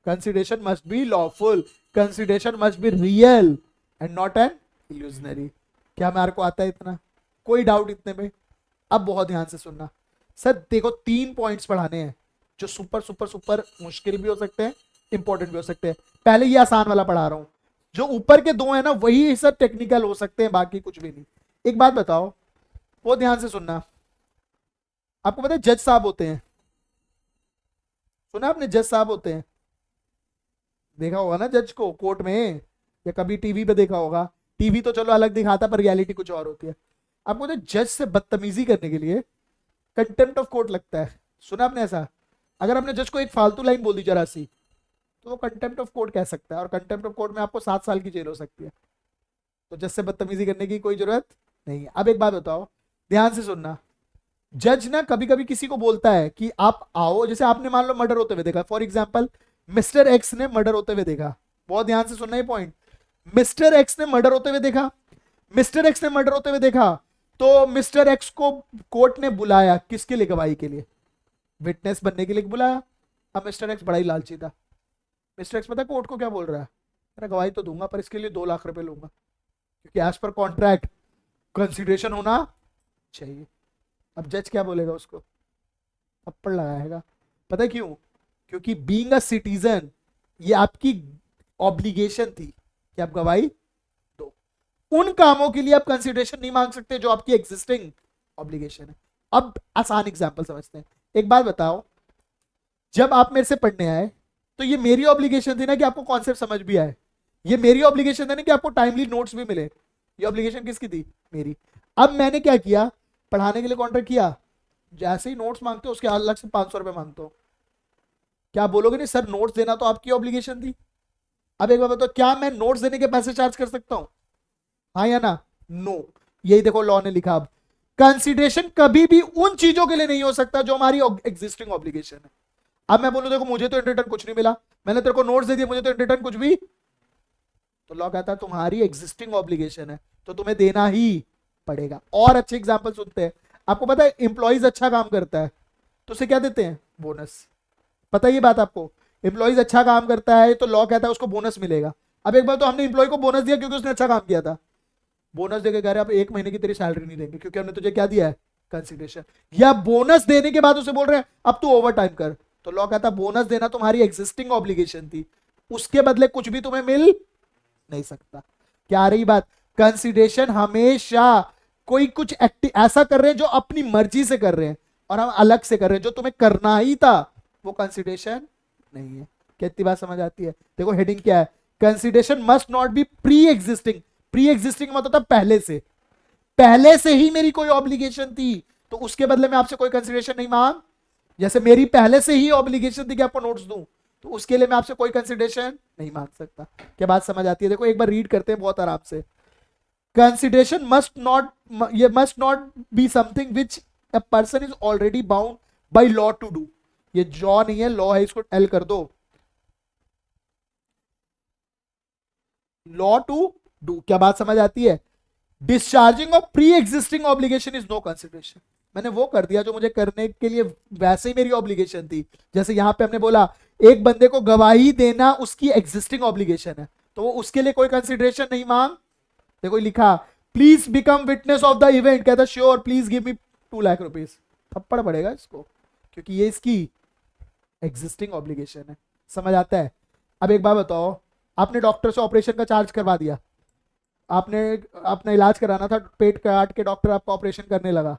consideration must B lawful, consideration must be real and not an illusionary. क्या हमारे को आता है इतना? कोई डाउट इतने में? अब बहुत ध्यान से सुनना। सर देखो 3 पॉइंट्स पढ़ाने हैं जो सुपर सुपर सुपर मुश्किल भी हो सकते हैं, इंपॉर्टेंट भी हो सकते हैं। पहले ये आसान वाला पढ़ा रहा हूं, जो ऊपर के 2 है ना वही सर टेक्निकल हो सकते हैं, बाकी कुछ भी नहीं। एक बात बताओ, वो ध्यान से सुनना, आपको पता है जज साहब होते हैं, सुना आपने जज साहब होते हैं? देखा होगा ना जज को कोर्ट में, या कभी टीवी पे देखा होगा। टीवी तो चलो अलग दिखाता, पर रियलिटी कुछ और होती है। आपको तो जज से बदतमीजी करने के लिए कंटेम्प्ट ऑफ कोर्ट लगता है, सुना आपने ऐसा? अगर आपने जज को एक फालतू लाइन बोल दी जरा सी, तो वो कंटेम्प्ट ऑफ कोर्ट कह सकता है, और कंटेम्प्ट ऑफ कोर्ट में आपको 7 साल की जेल हो सकती है। तो जज से बदतमीजी करने की कोई जरूरत नहीं है। अब एक बात बताओ, ध्यान से सुनना, जज ना कभी कभी किसी को बोलता है कि आप आओ, जैसे आपने मान लो मर्डर होते हुए देखा, फॉर एग्जाम्पल मिस्टर एक्स ने मर्डर होते हुए देखा, बहुत ध्यान से सुनना ये पॉइंट, मिस्टर एक्स ने मर्डर होते हुए देखा, मिस्टर एक्स ने मर्डर होते हुए देखा, तो मिस्टर एक्स को कोर्ट ने बुलाया किसके लिए? गवाही के लिए, विटनेस बनने के लिए बुलाया। अब मिस्टर एक्स बड़ा ही लालची था, मिस्टर एक्स पता कोर्ट को क्या बोल रहा है? अरे गवाही तो दूंगा पर इसके लिए 2 लाख रुपए लूंगा, क्योंकि एज पर कॉन्ट्रैक्ट कंसिडरेशन होना चाहिए। अब जज क्या बोलेगा उसको? थप्पड़ लगाएगा। पता है क्यों? क्योंकि बीइंग अ सिटीजन ये आपकी ऑब्लिगेशन थी कि आप गवाही दो। उन कामों के लिए आप कंसिडरेशन नहीं मांग सकते जो आपकी एग्जिस्टिंग ऑब्लिगेशन है। अब आसान एग्जांपल समझते हैं। एक बात बताओ, जब आप मेरे से पढ़ने आए तो ये मेरी ऑब्लिगेशन थी ना कि आपको कॉन्सेप्ट समझ भी आए, ये मेरी ऑब्लिगेशन है ना कि आपको टाइमली नोट्स भी मिले, ये ऑब्लिगेशन किसकी थी? मेरी। अब मैंने क्या किया, पढ़ाने के लिए कॉन्ट्रैक्ट किया, जैसे ही नोट्स मांगते हो उसके अलग से 500 रुपए मांगते हो, क्या बोलोगे नहीं सर नोट्स देना तो आपकी ऑब्लिगेशन थी? अब एक बार बताओ, क्या मैं नोट्स देने के पैसे चार्ज कर सकता हूं? हाँ या ना? नो। यही देखो लॉ ने लिखा। अब कंसिडरेशन कभी भी उन चीजों के लिए नहीं हो सकता जो हमारी एग्जिस्टिंग ऑब्लिगेशन है। अब मैं बोलूं देखो मुझे तो इन रिटर्न कुछ नहीं मिला, मैंने तेरे को नोट्स दे दिया, मुझे तो इन रिटर्न कुछ भी, तो लॉ कहता है तुम्हारी एग्जिस्टिंग ऑब्लिगेशन है तो तुम्हें देना ही पड़ेगा। और अच्छे एग्जांपल सुनते हैं। आपको पता है एम्प्लॉइज अच्छा काम करता है तो उसे क्या देते हैं? बोनस। पता है ये बात आपको? एम्प्लॉइज अच्छा काम करता है तो लॉ कहता है उसको बोनस मिलेगा। अब एक बार तो हमने एम्प्लॉय को बोनस दिया क्योंकि उसने अच्छा काम किया था, बोनस देके कह रहे अब 1 महीने की तेरी सैलरी नहीं देंगे क्योंकि हमने तुझे क्या दिया है? कंसिडरेशन। या बोनस देने के बाद उसे बोल रहे हैं अब तू ओवर टाइम कर, तो लॉ कहता बोनस देना तुम्हारी एग्जिस्टिंग ऑब्लिगेशन थी, उसके बदले कुछ भी तुम्हें मिल नहीं सकता। क्या आ रही बात? कंसिडरेशन हमेशा कोई कुछ ऐसा कर रहे हैं जो अपनी मर्जी से कर रहे हैं और हम अलग से कर रहे हैं, जो तुम्हें करना ही था वो कंसिडरेशन नहीं है। कितनी बात समझ आती है? देखो हेडिंग क्या है, consideration must not B pre existing. Pre existing मतलब था पहले से, पहले से ही मेरी कोई ऑब्लिगेशन थी तो उसके बदले में आपसे कोई कंसिडरेशन नहीं मांग। जैसे मेरी पहले से ही ऑब्लिगेशन थी कि आपको नोट्स दूं तो उसके लिए मैं आपसे कोई कंसिडरेशन नहीं मांग सकता। क्या बात समझ आती है? देखो एक बार रीड करते हैं बहुत आराम से। कंसिडरेशन मस्ट नॉट, ये must not be something which a person is already bound by law to do. ये जॉ नहीं है, लॉ है, इसको एल कर दो, लॉ टू डू। क्या बात समझ आती है? Discharging of pre existing obligation is no consideration. मैंने वो कर दिया जो मुझे करने के लिए वैसे ही मेरी ऑब्लिगेशन थी। जैसे यहां पे हमने बोला एक बंदे को गवाही देना उसकी एग्जिस्टिंग ऑब्लिगेशन है तो वो उसके लिए कोई कंसिडरेशन नहीं मांग। देखो लिखा please become witness of the event, कहता sure please give me 2 lakh rupees, थप्पड़ पड़ेगा इसको क्योंकि ये इसकी एग्जिस्टिंग ऑब्लिगेशन है। समझ आता है? अब एक बात बताओ, आपने डॉक्टर से ऑपरेशन का चार्ज करवा दिया, आपने अपना इलाज कराना था, पेट काट के डॉक्टर आपका ऑपरेशन करने लगा,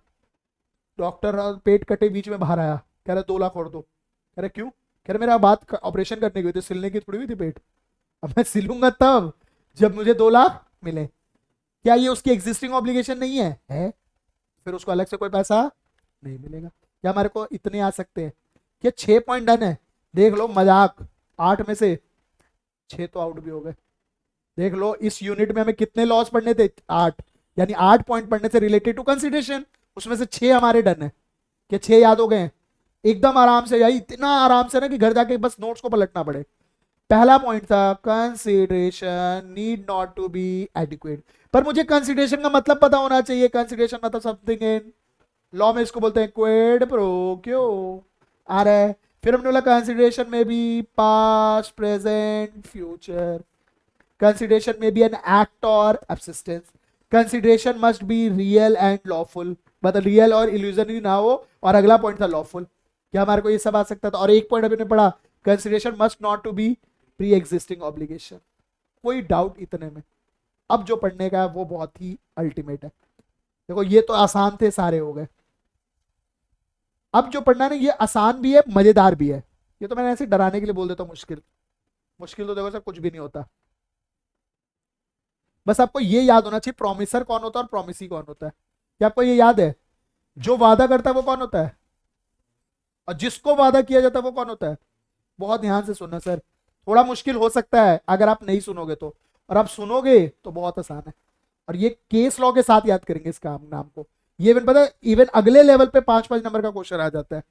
डॉक्टर पेट कटे बीच में बाहर आया, कह रहे 2 लाख और दो। कह रहे क्यों? कह रहे मेरा बात ऑपरेशन करने की हुई थी, सिलने की थोड़ी हुई थी पेट, अब मैं सिलूंगा तब जब मुझे 2 लाख मिले। क्या ये उसकी एग्जिस्टिंग ऑब्लिगेशन नहीं है? फिर उसको अलग से कोई पैसा नहीं मिलेगा। क्या हमारे को इतने आ सकते हैं? क्या 6 पॉइंट डन है? देख लो मजाक, 8 में से 6 तो आउट भी हो गए। देख लो इस यूनिट में हमें कितने लॉस पढ़ने थे? 8, यानी 8 पॉइंट पढ़ने थे रिलेटेड टू कंसिडरेशन, उसमें से 6 हमारे डन है। क्या 6 याद हो गए? एकदम आराम से, यही इतना आराम से ना कि घर जाके बस नोट्स को पलटना पड़े। पहला पॉइंट था consideration need not to be adequate, पर मुझे कंसिडरेशन का मतलब पता होना चाहिए। कंसिडरेशन मतलब समथिंग इन लॉ में इसको बोलते हैं क्वेड प्रो क्यों आ रहा है। फिर हमने बोला कंसिडरेशन में भी पास्ट प्रेजेंट फ्यूचर, कंसिडरेशन में भी an act or abstinence, consideration must be real and lawful, मतलब रियल और इल्यूजनरी ना हो, और अगला पॉइंट था लॉफुल। क्या हमारे को ये सब आ सकता था? और एक पॉइंट अभी ने पढ़ा consideration must not to be pre existing obligation. कोई डाउट इतने में? अब जो पढ़ने का है वो बहुत ही अल्टीमेट है। देखो ये तो आसान थे, सारे हो गए। अब जो पढ़ना है ना ये आसान भी है मजेदार भी है। ये तो मैंने ऐसे डराने के लिए बोल देता हूँ मुश्किल, मुश्किल तो देखो सर कुछ भी नहीं होता। बस आपको ये याद होना चाहिए प्रोमिसर कौन होता है और प्रोमिसी कौन होता है। क्या आपको ये याद है? जो वादा करता है वो कौन होता है और जिसको वादा किया जाता है वो कौन होता है? बहुत ध्यान से सुनना सर, थोड़ा मुश्किल हो सकता है अगर आप नहीं सुनोगे तो, और आप सुनोगे तो बहुत आसान है। और ये केस लॉ के साथ याद करेंगे इसका नाम को। ये इवन पता है इवन अगले लेवल पे 5-5 नंबर का क्वेश्चन आ जाता है।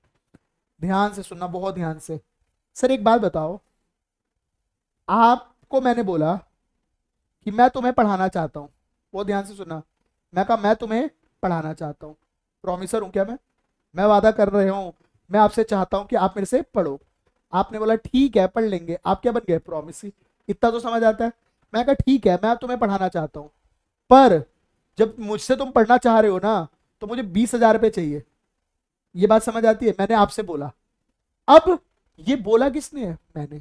ध्यान से सुनना, बहुत ध्यान से। सर एक बात बताओ, आपको मैंने बोला कि मैं तुम्हें पढ़ाना चाहता हूं, बहुत ध्यान से सुनना, मैं कहा मैं तुम्हें पढ़ाना चाहता हूं, प्रॉमिसर हूं क्या मैं वादा कर रहा हूं, मैं आपसे चाहता हूं कि आप मेरे से पढ़ो। आपने बोला ठीक है पढ़ लेंगे, आप क्या बन गए? प्रॉमिसी। इतना तो समझ आता है। मैं कहा ठीक है मैं तुम्हें पढ़ाना चाहता हूं, पर जब मुझसे तुम पढ़ना चाह रहे हो ना तो मुझे 20,000 रुपये चाहिए। ये बात समझ आती है? मैंने आपसे बोला। अब ये बोला किसने है? मैंने।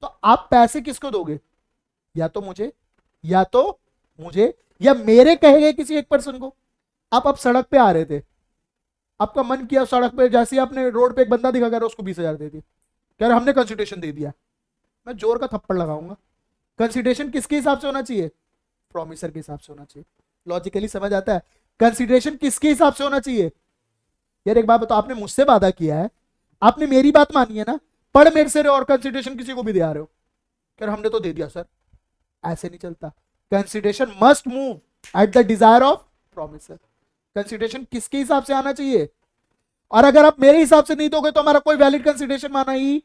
तो आप पैसे किसको दोगे? या तो मुझे, या तो मुझे, या मेरे कहे गए किसी एक पर्सन को। आप सड़क पे आ रहे थे, आपका मन किया सड़क पे, जैसे ही आपने रोड पे एक बंदा दिखा कर उसको 20,000 दे दिया, कह रहे हमने कंसल्टेशन दे दिया, मैं जोर का थप्पड़ लगाऊंगा। कंसिडरेशन किसके हिसाब से होना चाहिए? प्रोमिसर के हिसाब से होना चाहिए। लॉजिकली समझ आता है? कंसिडरेशन किसके हिसाब से होना चाहिए? यार एक बात बताओ, आपने मुझसे वादा किया है, आपने मेरी बात मानी है ना, पढ़ मेरे से रहे और कंसिडरेशन किसी को भी दे आ रहे हो। यार हमने तो दे दिया सर, ऐसे नहीं चलता। Consideration must move at the desire of promisor. Consideration किसके हिसाब से आना चाहिए? और अगर आप मेरे हिसाब से नहीं दोगे तो हमारा कोई वैलिड कंसिडरेशन माना ही?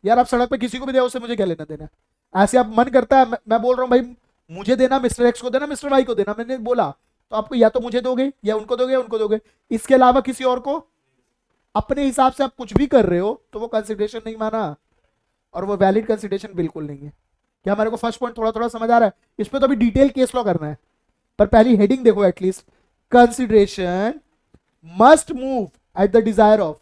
यार आप सड़क पे किसी को भी दे, उससे मुझे क्या लेना देना? ऐसे आप मन करता है, मैं बोल रहा हूं भाई मुझे देना, मिस्टर एक्स को देना, मिस्टर वाई को देना, मैंने बोला तो आपको या तो मुझे दोगे या उनको दोगे या उनको दोगे, इसके अलावा किसी और को। अपने हिसाब से आप कुछ भी कर रहे हो तो वो कंसिडरेशन नहीं माना, और वो वैलिड कंसिडरेशन बिल्कुल नहीं है। क्या हमारे को फर्स्ट पॉइंट थोड़ा थोड़ा समझ आ रहा है? इस पे तो अभी डिटेल केस लॉ करना है, पर पहली हेडिंग देखो at least, consideration must move at the desire of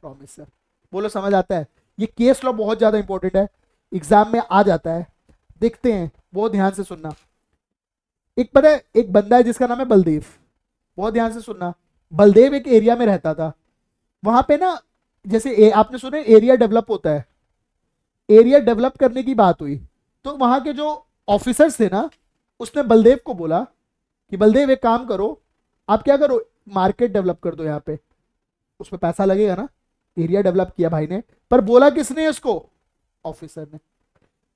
promisor. बोलो समझ आता है? ये केस लॉ बहुत ज्यादा इंपॉर्टेंट है, एग्जाम में आ जाता है। देखते हैं, बहुत ध्यान से सुनना। एक पता है, एक बंदा है जिसका नाम है बलदेव, बहुत ध्यान से सुनना। बलदेव एक एरिया में रहता था, वहां पे ना जैसे आपने सुने एरिया डेवलप होता है, एरिया डेवलप करने की बात हुई तो वहां के जो ऑफिसर्स थे ना, उसने बलदेव को बोला कि बलदेव एक काम करो, आप क्या करो, मार्केट डेवलप कर दो यहाँ पे, उसमें पैसा लगेगा ना। एरिया डेवलप किया भाई ने, पर बोला किसने इसको? ऑफिसर ने।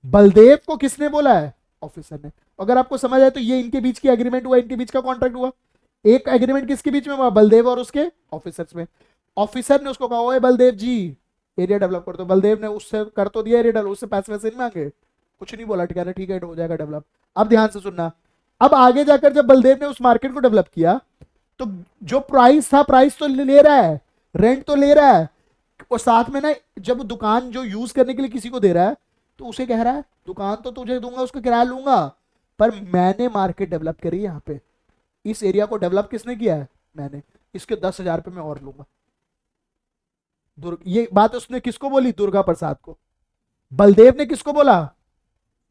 बलदेव को किसने बोला है? ऑफिसर ने। अगर आपको समझ आए तो ये इनके बीच की एग्रीमेंट हुआ, इनके बीच का कॉन्ट्रैक्ट हुआ। एक एग्रीमेंट किसके बीच में हुआ? बलदेव और उसके ऑफिसर्स में। ऑफिसर ने उसको कहा, ओए बलदेव जी एरिया डेवलप कर दो। बलदेव ने उससे कर तो दिया एरिया डेवलप, उससे पैसे वैसे नहीं मांगे, कुछ नहीं बोला, ठीक है ठीक है हो जाएगा डेवलप। अब ध्यान से सुनना, अब आगे जाकर जब बलदेव ने उस मार्केट को डेवलप किया तो जो प्राइस था, प्राइस तो ले रहा है, रेंट तो ले रहा है, और साथ में ना जब दुकान जो यूज करने के लिए किसी को दे रहा है तो उसे कह रहा है दुकान तो तुझे दूंगा, उसका किराया लूंगा, पर मैंने मार्केट डेवलप करी है यहाँ पे, इस एरिया को डेवलप किसने किया है? मैंने, इसके 10,000 रुपये मैं और लूंगा। ये बात उसने किसको बोली? दुर्गा प्रसाद को। बलदेव ने किसको बोला?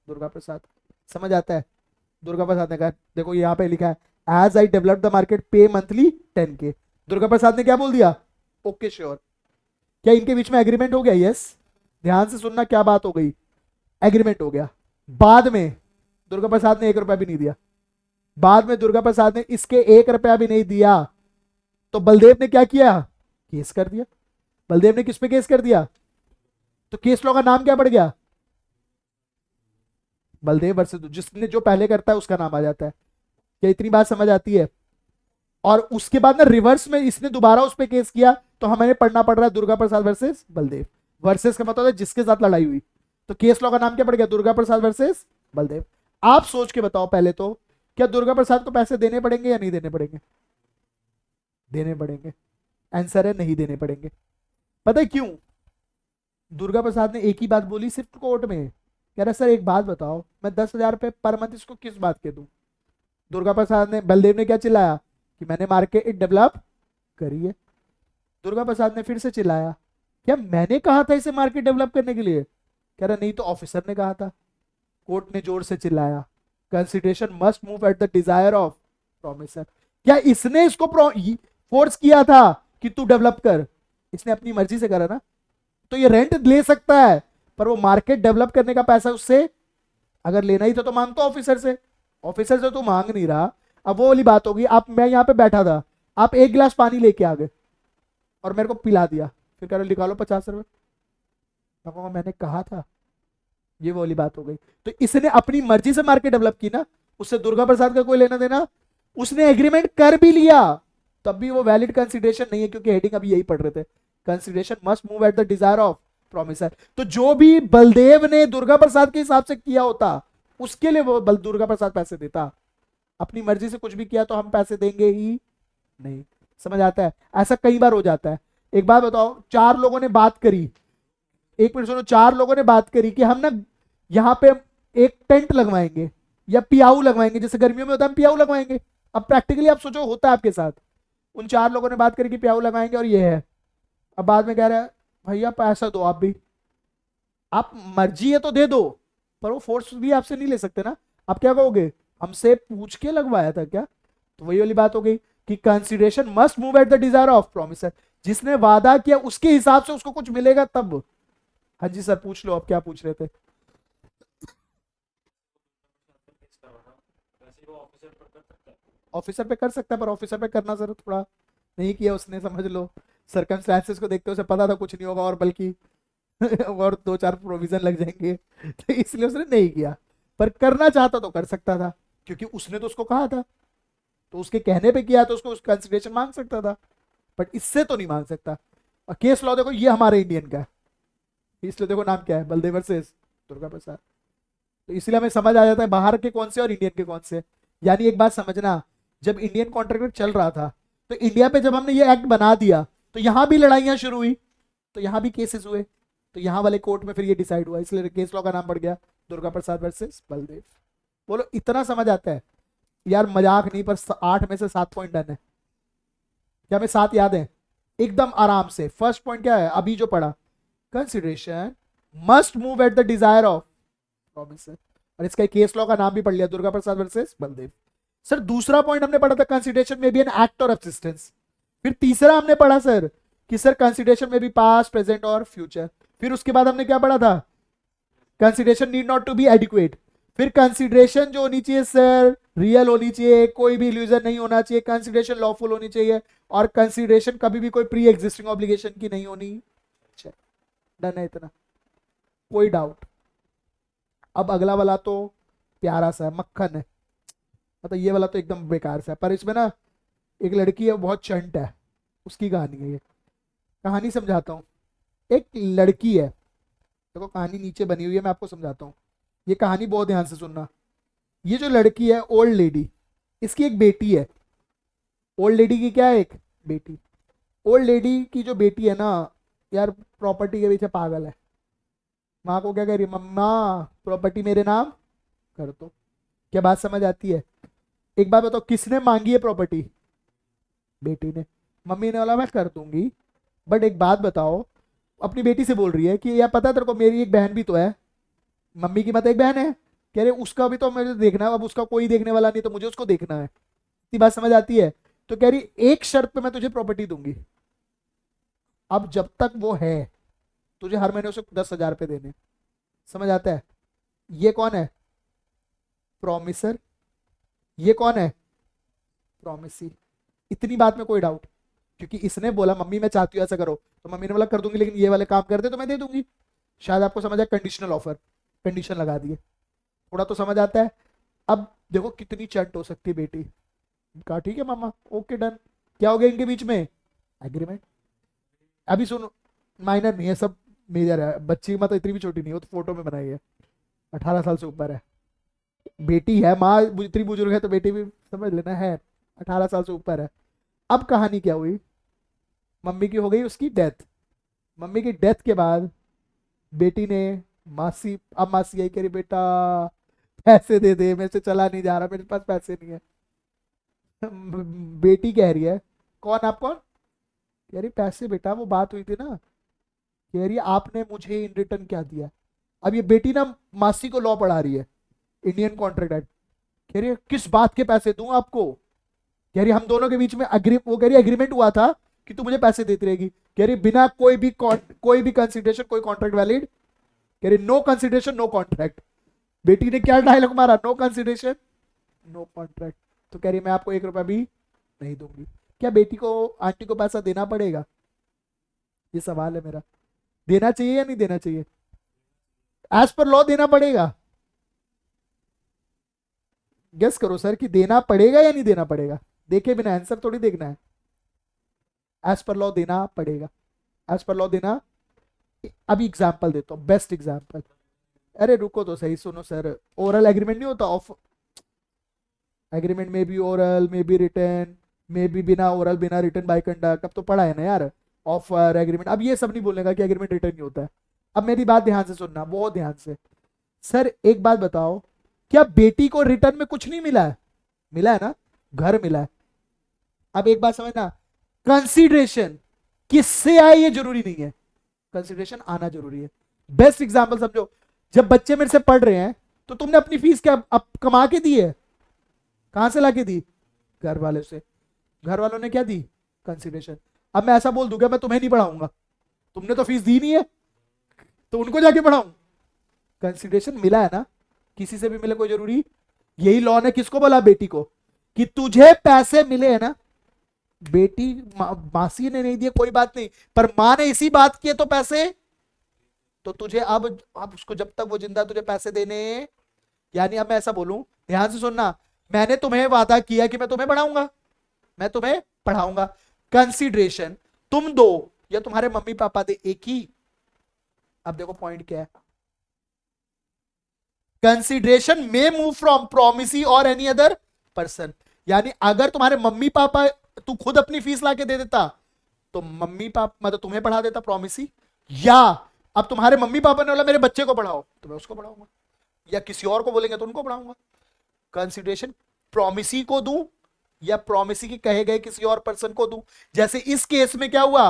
दुर्गा प्रसाद। समझ आता है? दुर्गा प्रसाद ने कहा, देखो यहाँ पे लिखा है as I develop the market pay monthly 10K। Durga Prasad ने क्या बोल दिया? Okay sure. क्या इनके बीच में एग्रीमेंट हो गया? यस। ध्यान से सुनना, क्या बात हो गई? एग्रीमेंट हो गया। बाद में दुर्गा प्रसाद ने 1 रुपया भी नहीं दिया, बाद में दुर्गा प्रसाद ने इसके 1 रुपया भी नहीं दिया, तो बलदेव ने क्या किया? केस कर दिया। बलदेव ने किस पे केस कर दिया? तो केस लॉ का नाम क्या पड़ गया? बलदेव वर्सेस, जिसने जो पहले करता है उसका नाम आ जाता है। क्या इतनी बात समझ आती है? और उसके बाद ना रिवर्स में इसने दोबारा उस पर केस किया, तो हमें पढ़ना पड़ रहा है दुर्गा प्रसाद वर्सेस बलदेव। वर्सेस का मतलब है जिसके साथ लड़ाई हुई, तो केस लॉ का नाम क्या पड़ गया? दुर्गा प्रसाद वर्सेस बलदेव। आप सोच के बताओ पहले तो, क्या दुर्गा प्रसाद को पैसे देने पड़ेंगे या नहीं देने पड़ेंगे? देने पड़ेंगे। आंसर है नहीं देने पड़ेंगे। पता है क्यों? दुर्गा प्रसाद ने एक ही बात बोली सिर्फ कोर्ट में, कह रहा सर एक बात बताओ, मैं 10,000 रुपये पर मंथ इसको किस बात के दूं? दुर्गा प्रसाद ने, बलदेव ने क्या चिल्लाया कि मैंने मार्केट डेवलप करी है। दुर्गा प्रसाद ने फिर से चिल्लाया, क्या मैंने कहा था इसे मार्केट डेवलप करने के लिए? कह रहा नहीं तो ऑफिसर ने कहा था। कोर्ट ने जोर से चिल्लाया, consideration must move at the desire of promisor. क्या इसने इसको फोर्स किया था कि तू डेवलप कर? इसने अपनी मर्जी से करा ना, तो ये रेंट ले सकता है, पर वो मार्केट डेवलप करने का पैसा उससे अगर लेना ही था तो मांग तो ऑफिसर से, ऑफिसर से तो मांग नहीं रहा। अब वो वाली बात होगी, आप, मैं यहाँ पे बैठा था, आप 1 गिलास पानी लेके आ गए और मेरे को पिला दिया, फिर कह रहे निकालो 50 रुपए, मैं कहूंगा मैंने कहा था। ये वाली बात हो गई। तो इसने अपनी मर्जी से मार्केट डेवलप की ना, उससे दुर्गा प्रसाद का कोई लेना देना, उसने एग्रीमेंट कर भी लिया तब भी वो वैलिड कंसिडरेशन नहीं है, क्योंकि हेडिंग अभी यही पढ़ रहे थे, consideration must move at the desire of promisor. तो जो भी बलदेव ने दुर्गा प्रसाद के हिसाब से किया होता उसके लिए वो दुर्गा प्रसाद पैसे देता। अपनी मर्जी से कुछ भी किया तो हम पैसे देंगे ही नहीं। समझ आता है? ऐसा कई बार हो जाता है। एक बात बताओ, 4 लोगों ने बात करी, एक मिनट सुनो, 4 लोगों ने बात करी कि हम ना यहाँ पे एक टेंट लगवाएंगे या पियाऊ लगवाएंगे, जैसे गर्मियों में होता है हम पियाऊ लगवाएंगे। अब प्रैक्टिकली आप सोचो होता है आपके साथ, उन 4 लोगों ने बात करी कि पियाऊ लगाएंगे और ये है, अब बाद में कह रहा है भैया पैसा दो आप भी, आप मर्जी है तो दे दो, पर वो फोर्स भी आपसे नहीं ले सकते ना। आप क्या कहोगे, हमसे पूछ के लगवाया था क्या? तो वही वाली बात हो गई कि consideration must move at the desire of promisor. जिसने वादा किया उसके हिसाब से उसको कुछ मिलेगा तब। हाँ जी सर पूछ लो, आप क्या पूछ रहे थे? ऑफिसर पे कर सकता है, पर ऑफिसर पे करना जरूर थोड़ा नहीं किया उसने, समझ लो सर्कमस्टेंसेस को देखते उसे पता था कुछ नहीं होगा, और बल्कि और दो चार प्रोविजन लग जाएंगे, तो इसलिए उसने नहीं किया। पर करना चाहता तो कर सकता था, क्योंकि उसने तो उसको कहा था, तो उसके कहने पे किया तो उसको उस कंसिडरेशन मांग सकता था, बट इससे तो नहीं मांग सकता। और केस लॉ देखो ये हमारे इंडियन का है, इसलिए देखो नाम क्या है, बलदेव वर्सेस दुर्गा प्रसाद। तो इसलिए हमें समझ आ जाता है बाहर के कौन से और इंडियन के कौन से। यानी एक बात समझना, जब इंडियन कॉन्ट्रैक्ट चल रहा था तो इंडिया पे जब हमने ये एक्ट बना दिया तो यहां भी लड़ाइयां शुरू हुई, तो यहां भी केसेस हुए, तो यहां वाले कोर्ट में फिर ये डिसाइड हुआ, इसलिए केस लॉ का नाम पड़ गया दुर्गा प्रसाद वर्सेस बलदेव। बोलो इतना समझ आता है यार, मजाक नहीं, पर 8 में से 7 पॉइंट डन है। क्या हमें 7 याद है एकदम आराम से? फर्स्ट पॉइंट क्या है अभी जो पढ़ा, consideration must move at the desire of promiser, और इसका केस लॉ का नाम भी पढ़ लिया दुर्गा प्रसाद वर्सेस बलदेव। सर दूसरा पॉइंट हमने पढ़ा था कंसिडरेशन में भी एन एक्ट और असिस्टेंस। फिर तीसरा हमने पढ़ा सर कि सर कंसिडरेशन में भी पास्ट प्रेजेंट और फ्यूचर। फिर उसके बाद हमने क्या पढ़ा था, consideration need not to be adequate. फिर कंसिडरेशन जो होनी चाहिए सर रियल होनी चाहिए, कोई भी इल्यूजन नहीं होना चाहिए, कंसिडरेशन लॉफुल होनी चाहिए, और कंसिडरेशन कभी भी कोई प्री एग्जिस्टिंग ऑब्लिगेशन की नहीं होनी चाहिए। डन है इतना, कोई डाउट? अब अगला वाला तो प्यारा सा है, मक्खन है, मतलब ये वाला तो एकदम बेकार सा है, पर इसमें ना एक लड़की है बहुत चंट है, उसकी कहानी है ये। कहानी समझाता हूँ। एक लड़की है, देखो कहानी नीचे बनी हुई है, मैं आपको समझाता हूँ, ये कहानी बहुत ध्यान से सुनना। ये जो लड़की है ओल्ड लेडी, इसकी एक बेटी है। ओल्ड लेडी की क्या है, एक बेटी। ओल्ड लेडी की जो बेटी है ना यार, प्रॉपर्टी के पीछे पागल है। माँ को क्या कह रही है, मम्मा प्रॉपर्टी मेरे नाम कर दो। क्या बात समझ आती है? एक बात बताओ, किसने मांगी है प्रॉपर्टी? बेटी ने। मम्मी ने बोला मैं कर दूंगी, बट एक बात बताओ, अपनी बेटी से बोल रही है कि यार पता है तेरे को मेरी एक बहन भी तो है। मम्मी की मत एक बहन है, कह रहे उसका भी तो मुझे देखना है, अब उसका कोई देखने वाला नहीं तो मुझे उसको देखना है। इतनी बात समझ आती है? तो कह रही एक शर्त पे मैं तुझे प्रॉपर्टी दूंगी, अब जब तक वो है तुझे हर महीने उसे 10,000 रुपये देने। समझ आता है? ये कौन है, प्रॉमिसर। ये कौन है, प्रॉमिसी। इतनी बात में कोई डाउट? क्योंकि इसने बोला मम्मी मैं चाहती हूँ ऐसा करो, तो मम्मी ने बोला कर दूंगी, लेकिन ये वाले काम कर दे तो मैं दे दूंगी। शायद आपको समझ आए, कंडीशनल ऑफर, कंडीशन लगा दिए। थोड़ा तो समझ आता है? अब देखो कितनी चंट हो सकती है बेटी। कहा ठीक है मामा, ओके डन। क्या हो गया इनके बीच में, एग्रीमेंट। अभी सुनो, माइनर नहीं है, सब मेजर है। बच्ची मतलब इतनी भी छोटी नहीं, वो तो फोटो में बनाई है, 18 साल से ऊपर है। बेटी है, माँ इतनी बुजुर्ग है तो बेटी भी समझ लेना है, 18 साल से ऊपर है। अब कहानी क्या हुई, मम्मी की हो गई उसकी डेथ। मम्मी की डेथ के बाद बेटी ने, मासी, अब मासी आई कह रही बेटा पैसे दे दे, मेरे से चला नहीं जा रहा, मेरे पास पैसे नहीं है। बेटी कह रही है कौन, आप कौन? कह रही पैसे बेटा, वो बात हुई थी ना। कह रही आपने मुझे इन रिटर्न क्या दिया। अब ये बेटी ना मासी को लॉ पढ़ा रही है, इंडियन कॉन्ट्रैक्ट एक्ट। कह रही है किस बात के पैसे दूं आपको। कह रही हम दोनों के बीच में वो कह रही एग्रीमेंट हुआ था कि तू मुझे पैसे देती रहेगी। कह रही बिना कोई भी कंसिडरेशन कोई कॉन्ट्रैक्ट वैलिड। कह रही नो कंसिडरेशन नो कॉन्ट्रैक्ट। बेटी ने क्या डायलॉग मारा, नो कंसिडरेशन नो कॉन्ट्रैक्ट। तो कह रही मैं आपको 1 रुपया भी नहीं दूंगी। क्या बेटी को, आंटी को पैसा देना पड़ेगा? ये सवाल है मेरा, देना चाहिए या नहीं देना चाहिए? एज पर लॉ देना पड़ेगा। गेस करो सर कि देना पड़ेगा या नहीं देना पड़ेगा। देखे बिना आंसर थोड़ी देखना है, एज पर लॉ देना पड़ेगा। एज पर लॉ देना। अभी एग्जांपल देता हूं, बेस्ट एग्जांपल। अरे रुको तो सही, सुनो सर, ओरल एग्रीमेंट नहीं होता, ऑफ एग्रीमेंट में भी ओरल में भी रिटर्न, में भी बिना ओरल बिना रिटर्न बाय कंडक्ट। अब तो पढ़ा है ना यार, ऑफर एग्रीमेंट। अब ये सब नहीं बोलेगा कि एग्रीमेंट रिटर्न नहीं होता है। अब मेरी बात ध्यान से सुनना, बहुत ध्यान से। सर एक बात बताओ, क्या बेटी को रिटर्न में कुछ नहीं मिला है? मिला है ना, घर मिला है। अब एक बात समझना, कंसीडरेशन किससे आए ये जरूरी नहीं है, कंसीडरेशन आना जरूरी है। बेस्ट एग्जांपल समझो, जब बच्चे मेरे से पढ़ रहे हैं तो तुमने अपनी फीस क्या अब कमा के दी है? कहां से लाके दी? घर वाले से। घर वालों ने क्या दी? कंसीडरेशन। अब मैं ऐसा बोल दूंगा मैं तुम्हें नहीं पढ़ाऊंगा, तुमने तो फीस दी नहीं है, तो उनको जाके पढ़ाऊं। कंसीडरेशन मिला है ना, किसी से भी मिले कोई जरूरी। यही लॉ ने किसको बोला, बेटी को। कि तुझे पैसे मिले है ना, बेटी मासी ने नहीं दिए कोई बात नहीं, पर मां ने इसी बात किए तो पैसे, तो तुझे अब उसको जब तक वो जिंदा तुझे पैसे देने। यानी अब मैं ऐसा बोलूं, ध्यान से सुनना, मैंने तुम्हें वादा किया कि मैं तुम्हें पढ़ाऊंगा, मैं तुम्हें पढ़ाऊंगा। कंसिडरेशन तुम दो या तुम्हारे मम्मी पापा दे, एक ही। अब देखो पॉइंट क्या है, कंसिडरेशन में मूव फ्रॉम प्रोमिसी और एनी अदर पर्सन। यानी अगर तुम्हारे मम्मी पापा, तू खुद अपनी फीस लाके दे देता तो मम्मी पापा मतलब तुम्हें पढ़ा देता प्रोमिसी, या अब तुम्हारे मम्मी पापा ने बोला मेरे बच्चे को पढ़ाओ तो मैं उसको पढ़ाऊंगा, या किसी और को बोलेंगे तो उनको पढ़ाऊंगा। कंसिडरेशन प्रोमिसी को दूं या प्रोमिसी के कहे गए किसी और पर्सन को दूं। जैसे इस केस में क्या हुआ,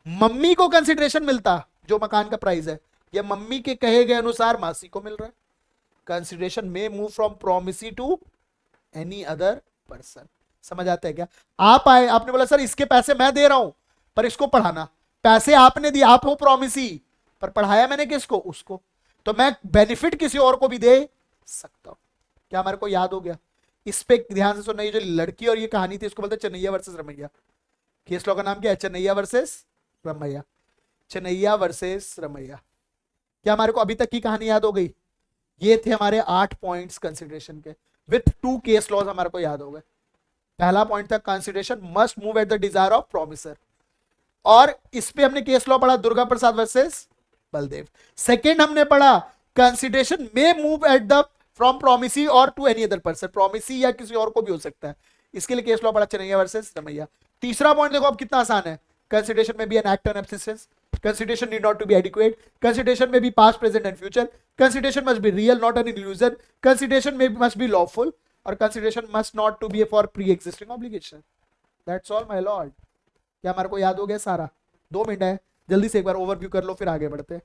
मम्मी को कंसिडरेशन मिलता जो मकान का प्राइस है, या मम्मी के कहे गए अनुसार मासी को मिल रहा है। कंसिडरेशन में move from promisee to any other person. समझ आता है क्या? आप आए, आपने बोला सर इसके पैसे मैं दे रहा हूं पर इसको पढ़ाना, पैसे आपने दिए, आप हो प्रोमिसी, पर पढ़ाया मैंने किसको, उसको, तो मैं बेनिफिट किसी और को भी दे सकता हूं। क्या हमारे को याद हो गया? इस पे ध्यान से सुनना, ये जो लड़की और ये कहानी थी इसको बोलते हैं चन्नैया वर्सेस रमैया। केस लॉ का नाम क्या है? चन्नैया वर्सेस रमैया। चन्नैया वर्सेस रमैया। क्या हमारे को अभी तक की कहानी याद हो गई? ये थे हमारे 8 पॉइंट्स कंसिडरेशन के, विथ 2 केस लॉज हमारे को याद हो गए। पहला पॉइंट था consideration must move at the desire of promisor, और इस पे हमने केस लॉ पढ़ा दुर्गा प्रसाद वर्सेस बलदेव। सेकंड हमने पढ़ा कंसिडरेशन में move at the from promisee और to any other person, promisee या किसी और को भी हो सकता है, इसके लिए केस लॉ पढ़ा चन्नैया वर्सेस रमैया। तीसरा पॉइंट देखो अब कितना आसान है, कंसिडरेशन में भी an act on abstinence, consideration need not to be adequate, consideration may be past present and future, consideration must be real not an illusion, consideration must be lawful, or consideration must not to be for pre-existing obligation. That's all my lord. क्या हमारे को याद हो गया सारा? 2 minute है, जल्दी से एक बार ओवरव्यू कर लो फिर आगे बढ़ते हैं।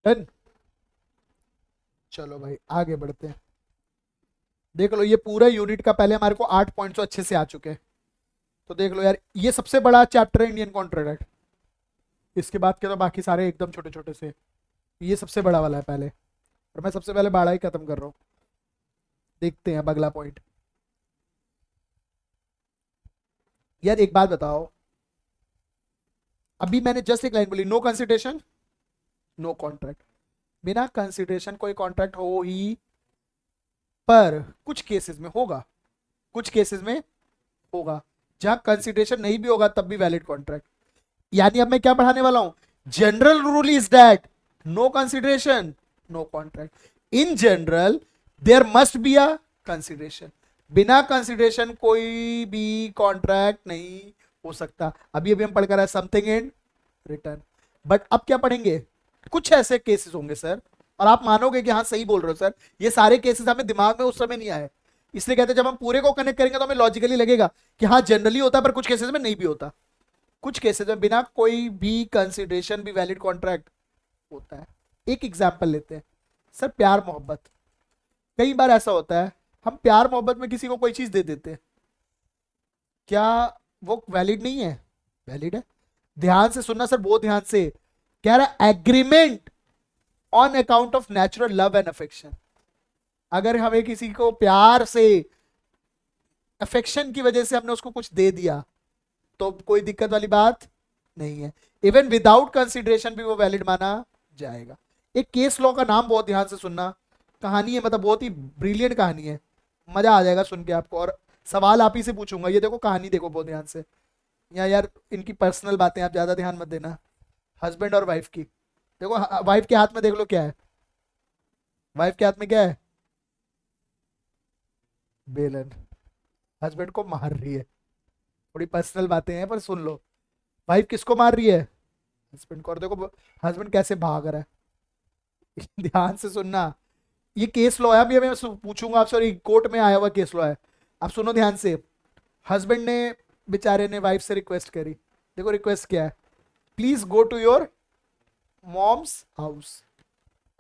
डन, चलो भाई आगे बढ़ते हैं। देख लो ये पूरा यूनिट का पहले हमारे को 8 पॉइंट्स अच्छे से आ चुके हैं, तो देख लो यार ये सबसे बड़ा चैप्टर है इंडियन कॉन्ट्रैक्ट, इसके बाद के तो बाकी सारे एकदम छोटे छोटे से, ये सबसे बड़ा वाला है पहले, और मैं सबसे पहले बड़ा ही खत्म कर रहा हूँ। देखते हैं अब अगला पॉइंट। यार एक बात बताओ, अभी मैंने जस्ट एक लाइन बोली, नो कंसिडरेशन नो कॉन्ट्रैक्ट, बिना कंसिडरेशन कोई कॉन्ट्रैक्ट हो ही, पर कुछ केसेस में होगा, कुछ केसेस में होगा जहां कंसिडरेशन नहीं भी होगा तब भी वैलिड कॉन्ट्रैक्ट। यानी अब मैं क्या पढ़ाने वाला हूं, general rule is that no consideration no contract, in general there must be a consideration, बिना कंसिडरेशन कोई भी कॉन्ट्रैक्ट नहीं हो सकता। अभी अभी हम पढ़कर आए समथिंग इन रिटर्न, बट अब क्या पढ़ेंगे, कुछ ऐसे केसेस होंगे सर, और आप मानोगे कि हाँ सही बोल रहे हो सर, ये सारे केसेस हमें दिमाग में उस समय नहीं आए, इसलिए कहते हैं जब हम पूरे को कनेक्ट करेंगे तो हमें लॉजिकली लगेगा कि हाँ जनरली होता है, पर कुछ केसेस में नहीं भी होता, कुछ केसेस में बिना कोई भी कंसिडरेशन भी वैलिड कॉन्ट्रैक्ट होता है। एक एग्जाम्पल लेते हैं सर, प्यार मोहब्बत। कई बार ऐसा होता है हम प्यार मोहब्बत में किसी को कोई चीज दे देते हैं, क्या वो वैलिड नहीं है? वैलिड है। ध्यान से सुनना सर, बहुत ध्यान से, कह रहा agreement on account of natural love and affection, अगर हमें किसी को प्यार से, अफेक्शन की वजह से हमने उसको कुछ दे दिया तो कोई दिक्कत वाली बात नहीं है, इवन विदाउट कंसिडरेशन भी वो वैलिड माना जाएगा। एक केस लॉ का नाम बहुत ध्यान से सुनना, कहानी है, मतलब बहुत ही ब्रिलियंट कहानी है, मजा आ जाएगा सुन के आपको, और सवाल आप ही से पूछूंगा। ये देखो कहानी देखो बहुत ध्यान से, या यार इनकी पर्सनल बातें आप ज्यादा ध्यान मत देना, हस्बैंड और वाइफ की। देखो वाइफ के हाथ में देख लो क्या है, वाइफ के हाथ में क्या है, बेलन। हस्बैंड को मार रही है। थोड़ी पर्सनल बातें हैं पर सुन लो। वाइफ किसको मार रही है, हस्बैंड को। और देखो हस्बैंड कैसे भाग रहा है। ध्यान से सुनना, ये केस लॉ है, अभी मैं पूछूंगा आपसे, और ये कोर्ट में आया हुआ केस लॉ है। आप सुनो ध्यान से। हस्बैंड ने बेचारे ने वाइफ से रिक्वेस्ट करी। देखो रिक्वेस्ट क्या है, please go to your mom's house,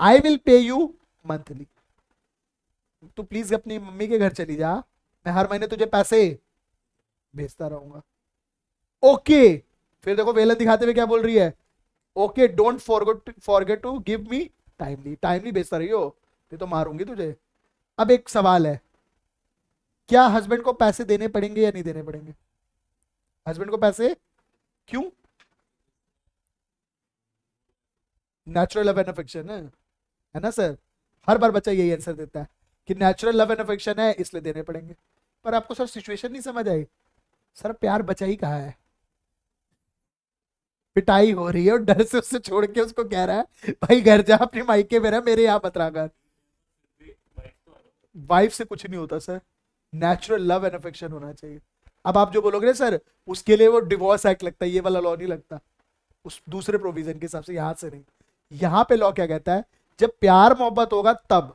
I will pay you monthly. तू प्लीज अपनी मम्मी के घर चली जा, मैं हर महीने तुझे पैसे भेजता रहूंगा। ओके। फिर देखो वेलन दिखाते हुए क्या बोल रही है, okay don't forget to give me timely, timely भेजता रही हो, ये तो मारूंगी तुझे। अब एक सवाल है, क्या हस्बैंड को पैसे देने पड़ेंगे या नहीं देने पड़ेंगे, हस्बैंड को पैसे, क्यों, नेचुरल लव एंड अफेक्शन है ना सर। हर बार बच्चा यही आंसर देता है कि नेचुरल लव एंड अफेक्शन है इसलिए देने पड़ेंगे। पर आपको सर सिचुएशन नहीं समझ आई, सर प्यार बचा ही कहाँ है, पिटाई हो रही है और डर से उससे छोड़ के उसको कह रहा है भाई घर जा अपने मायके में रह, मेरे यहाँ मत रहा कर। वाइफ से कुछ नहीं होता sir, natural love and affection होना चाहिए। अब आप जो बोलोगे ना सर उसके लिए वो डिवोर्स एक्ट लगता है, ये वाला लॉ नहीं लगता, उस दूसरे प्रोविजन के हिसाब से, यहां से नहीं। यहां पे लॉ क्या कहता है, जब प्यार मोहब्बत होगा तब।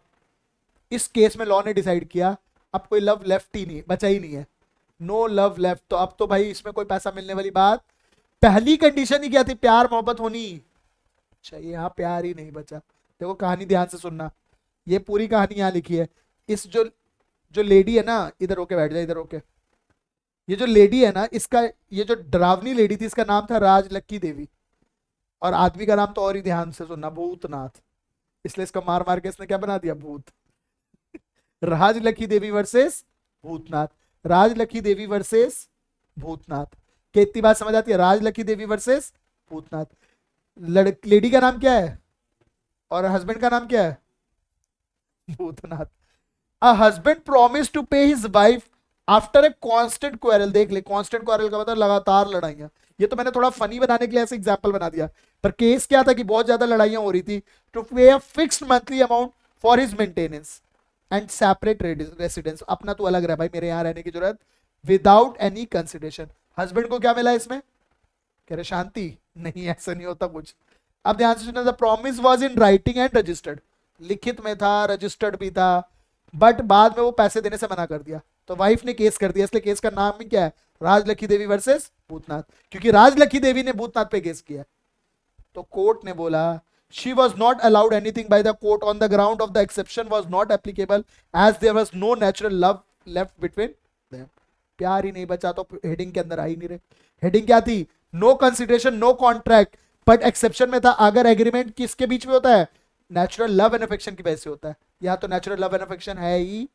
इस केस में लॉ ने डिसाइड किया अब कोई लव लेफ्ट ही नहीं, बचा ही नहीं है, नो लव लेफ्ट, तो अब तो भाई इसमें कोई पैसा मिलने वाली बात। पहली कंडीशन ही क्या थी, प्यार मोहब्बत होनी चाहिए, यहाँ प्यार ही नहीं बचा। देखो कहानी ध्यान से सुनना, ये पूरी कहानी यहाँ लिखी है। इस जो जो लेडी है ना, इधर होके बैठ जाए, इधर होके। ये जो लेडी है ना, इसका ये जो डरावनी लेडी थी, इसका नाम था राजलक्की देवी, और आदमी का नाम तो और ही ध्यान से सुनना, भूतनाथ। इसलिए इसका मार मार के इसने क्या बना दिया, भूत। राजलक्की देवी वर्सेस भूतनाथ, राजलक्की देवी वर्सेस भूतनाथ। क्या इतनी बात समझ आती है, राजलक्की देवी वर्सेस भूतनाथ। लेडी का नाम क्या है और हस्बैंड का नाम क्या है, Bhootnath. A husband promise to pay his wife after a constant quarrel. देख ले, कांस्टेंट क्वेरल का मतलब लगातार लड़ाइयां। ये तो मैंने थोड़ा फनी बनाने के लिए ऐसे एग्जांपल बना दिया, पर केस क्या था कि बहुत ज्यादा लड़ाइयां हो रही थी। टू पे a fixed monthly amount for his maintenance and separate residence. अपना तो अलग रहा भाई, मेरे यहाँ रहने की जरूरत, विदाउट एनी कंसिडरेशन। हस्बैंड को क्या मिला इसमें, कह रहे शांति, नहीं ऐसा नहीं होता कुछ। अब ध्यान से सुनना, the promise was in writing and registered, लिखित में था, रजिस्टर्ड भी था, बट बाद में वो पैसे देने से मना कर दिया, तो वाइफ ने केस कर दिया। इसलिए केस का नाम ही क्या है, राजलक्की देवी वर्सेस भूतनाथ, क्योंकि राजलक्की देवी ने भूतनाथ पे केस किया। तो कोर्ट ने बोला she was not allowed anything by the court on the ground of the exception was not applicable as there was no natural love left between them। प्यार ही नहीं बचा तो हेडिंग के अंदर आ ही नहीं रहे। हेडिंग क्या थी, no consideration no contract, but exception में था अगर एग्रीमेंट किसके बीच में होता है, नेचुरल लव एंड अफेक्शन की वजह से होता है। यहाँ तो नेचुरल लव एंड अफेक्शन है ही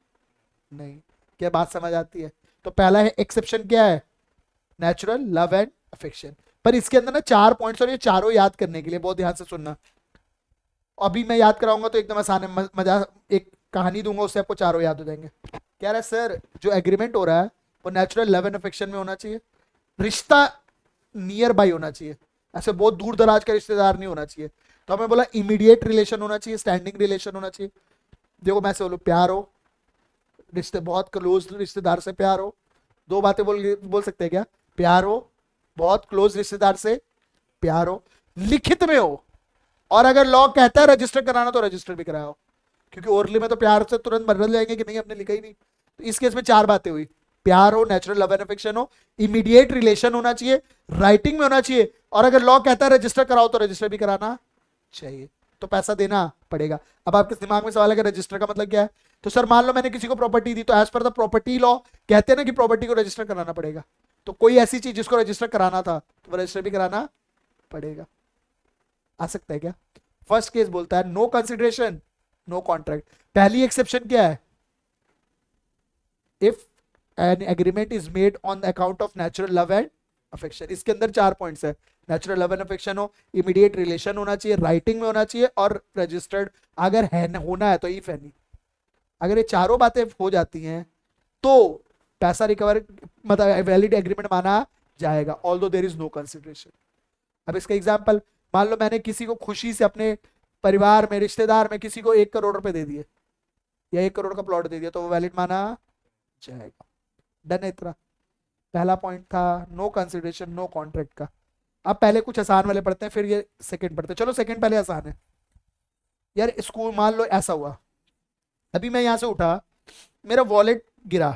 नहीं। क्या बात समझ आती है। तो पहला है एक्सेप्शन क्या है, नेचुरल लव एंड अफेक्शन। पर इसके अंदर ना 4 पॉइंट्स, और ये चारों याद करने के लिए बहुत ध्यान से सुनना। अभी मैं याद कराऊंगा तो एकदम आसान है, मजा, एक कहानी दूंगा उससे आपको चारों याद हो जाएंगे। कह रहा है सर जो एग्रीमेंट हो रहा है वो नेचुरल लव एंड अफेक्शन में होना चाहिए, रिश्ता नियर बाई होना चाहिए, ऐसे बहुत दूर दराज का रिश्तेदार नहीं होना चाहिए। तो हमें बोला इमीडिएट रिलेशन होना चाहिए, स्टैंडिंग रिलेशन होना चाहिए। देखो मैं से बोलूं प्यार हो, रिश्ते बहुत क्लोज रिश्तेदार से प्यार हो, दो बातें बोल सकते हैं क्या, प्यार हो, बहुत क्लोज रिश्तेदार से प्यार हो, लिखित में हो, और अगर लॉ कहता है रजिस्टर कराना तो रजिस्टर भी कराओ, क्योंकि ओरली में तो प्यार से तुरंत बदल जाएंगे कि नहीं हमने लिखा ही नहीं। तो इस केस में 4 बातें हुई, प्यार हो, नेचुरल लव एंड अफेक्शन हो, इमीडिएट रिलेशन होना चाहिए, राइटिंग में होना चाहिए, और अगर लॉ कहता है रजिस्टर कराओ तो रजिस्टर भी कराना चाहिए, तो पैसा देना पड़ेगा। अब आपके दिमाग में सवाल है कि रजिस्टर का मतलब क्या है, तो सर मान लो मैंने किसी को प्रॉपर्टी दी, तो as per the property law कहते हैं ना कि प्रॉपर्टी को रजिस्टर कराना पड़ेगा। तो कोई ऐसी चीज जिसको रजिस्टर कराना था तो वो रजिस्टर भी कराना पड़ेगा। आ सकता है क्या। फर्स्ट केस बोलता है नो कंसिडरेशन नो कॉन्ट्रैक्ट। पहली एक्सेप्शन क्या है, if an agreement is made on account of natural love and affection. इसके अंदर 4 पॉइंट्स है, नेचुरल लव एंड अफेक्शन हो, इमीडिएट रिलेशन होना चाहिए, राइटिंग में होना चाहिए, और रजिस्टर्ड अगर है होना है तो इफ एनी। अगर ये चारों बातें हो जाती हैं तो पैसा रिकवर, मतलब वैलिड एग्रीमेंट माना जाएगा, although there is no consideration. अब इसका एग्जांपल, मान लो मैंने किसी को खुशी से अपने परिवार में, रिश्तेदार में किसी को 1 करोड़ रुपए दे दिए या 1 करोड़ का प्लॉट दे दिया, तो वो वैलिड माना जाएगा। डन है इतना। पहला पॉइंट था नो कंसिडरेशन नो कॉन्ट्रैक्ट का। अब पहले कुछ आसान वाले पढ़ते हैं, फिर ये सेकंड पढ़ते हैं। चलो सेकंड पहले आसान है यार। स्कूल मान लो ऐसा हुआ, अभी मैं यहां से उठा, मेरा वॉलेट गिरा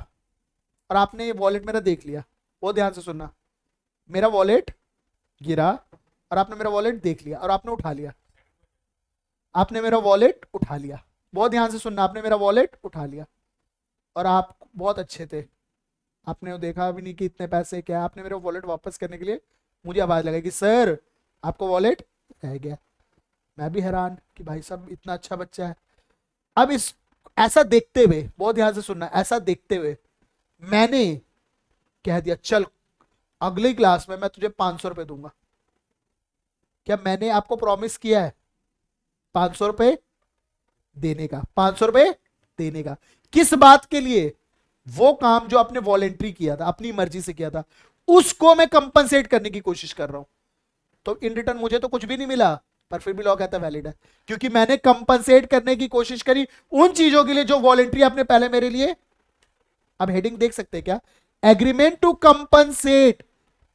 और आपने ये वॉलेट मेरा देख लिया। वो ध्यान से सुनना, मेरा वॉलेट गिरा और आपने मेरा वॉलेट देख लिया और आपने उठा लिया। आपने मेरा वॉलेट उठा लिया, बहुत ध्यान से सुनना, आपने मेरा वॉलेट उठा लिया और आप बहुत अच्छे थे, आपने वो देखा भी नहीं कि इतने पैसे क्या। आपने मेरा वॉलेट वापस करने के लिए मुझे आवाज लगाई सर आपको वॉलेट रह गया। मैं भी हैरान कि भाई साहब इतना अच्छा बच्चा है। अब इस ऐसा देखते हुए, बहुत ध्यान से सुनना, ऐसा देखते हुए मैंने कह दिया चल अगली क्लास में मैं तुझे 500 रुपए दूंगा। क्या मैंने आपको प्रॉमिस किया है 500 रुपए देने का? 500 रुपए देने का किस बात के लिए? वो काम जो आपने वॉलेंट्री किया था, अपनी मर्जी से किया था, उसको मैं कंपनसेट करने की कोशिश कर रहा हूं। तो इन रिटर्न मुझे तो कुछ भी नहीं मिला, पर फिर भी लॉ कहता है वैलिड है, क्योंकि मैंने कंपनसेट करने की कोशिश करी उन चीजों के लिए जो वॉलेंट्री आपने पहले मेरे लिए। अब हेडिंग देख सकते हैं क्या? Agreement to compensate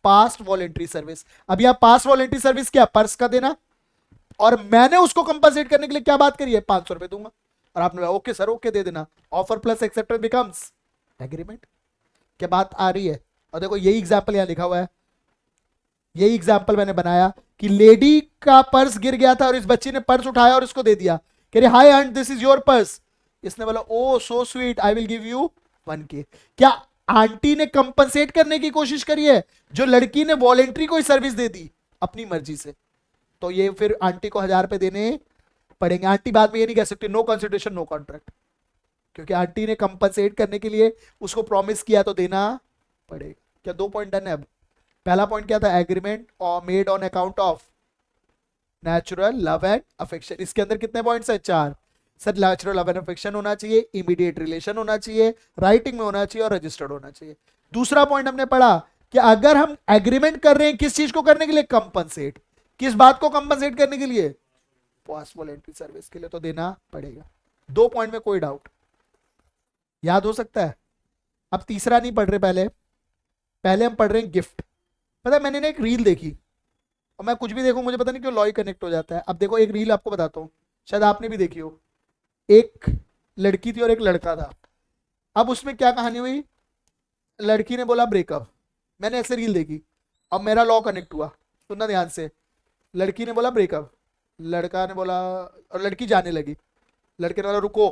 past voluntary service. अब यह पास्ट वॉलेंट्री सर्विस क्या? पर्स का देना, और मैंने उसको कंपनसेट करने के लिए क्या बात करी है? 500 रुपए दूंगा। और आपने बोला ओके सर ओके दे देना। Offer plus acceptance becomes agreement. क्या बात आ रही है? और देखो यही एग्जाम्पल यहां लिखा हुआ है, यही एग्जाम्पल मैंने बनाया कि लेडी का पर्स गिर गया था और इस बच्ची ने पर्स उठाया और इसको दे दिया, कह रही hi aunt this is your purse. इसने बोला oh so sweet I will give you 1K। क्या आंटी ने कंपनसेट करने की कोशिश करी है? जो लड़की ने वॉलेंट्री कोई सर्विस दे दी अपनी मर्जी से, तो ये फिर आंटी को 1000 रुपए देने पड़ेंगे। आंटी बाद में ये नहीं कह सकती नो कंसिडरेशन नो कॉन्ट्रैक्ट, क्योंकि आंटी ने कंपनसेट करने के लिए उसको प्रॉमिस किया तो देना पड़ेगा। क्या 2 पॉइंट डन है? अब पहला पॉइंट क्या था? Agreement made on account of natural love and affection. इसके अंदर कितने पॉइंट्स है? 4। Sir natural love and affection होना चाहिए, इमीडिएट रिलेशन होना चाहिए, राइटिंग में होना चाहिए और रजिस्टर्ड होना चाहिए। दूसरा पॉइंट हमने पढ़ा कि अगर हम एग्रीमेंट कर रहे हैं किस चीज को करने के लिए? कंपनसेट। किस बात को कंपनसेट करने के लिए? पास्ट वॉलेंट्री सर्विस के लिए, तो देना पड़ेगा। 2 पॉइंट में कोई डाउट याद हो सकता है? अब तीसरा नहीं पढ़ रहे, पहले पहले हम पढ़ रहे हैं गिफ्ट। पता है मैंने ना एक रील देखी, और मैं कुछ भी देखूं मुझे पता नहीं क्यों लॉ ही कनेक्ट हो जाता है। अब देखो एक रील आपको बताता हूं, शायद आपने भी देखी हो। एक लड़की थी और एक लड़का था। अब उसमें क्या कहानी हुई? लड़की ने बोला ब्रेकअप, मैंने ऐसे रील देखी, अब मेरा लॉ कनेक्ट हुआ, सुनना ध्यान से। लड़की ने बोला ब्रेकअप, लड़का ने बोला, और लड़की जाने लगी, लड़के ने बोला रुको,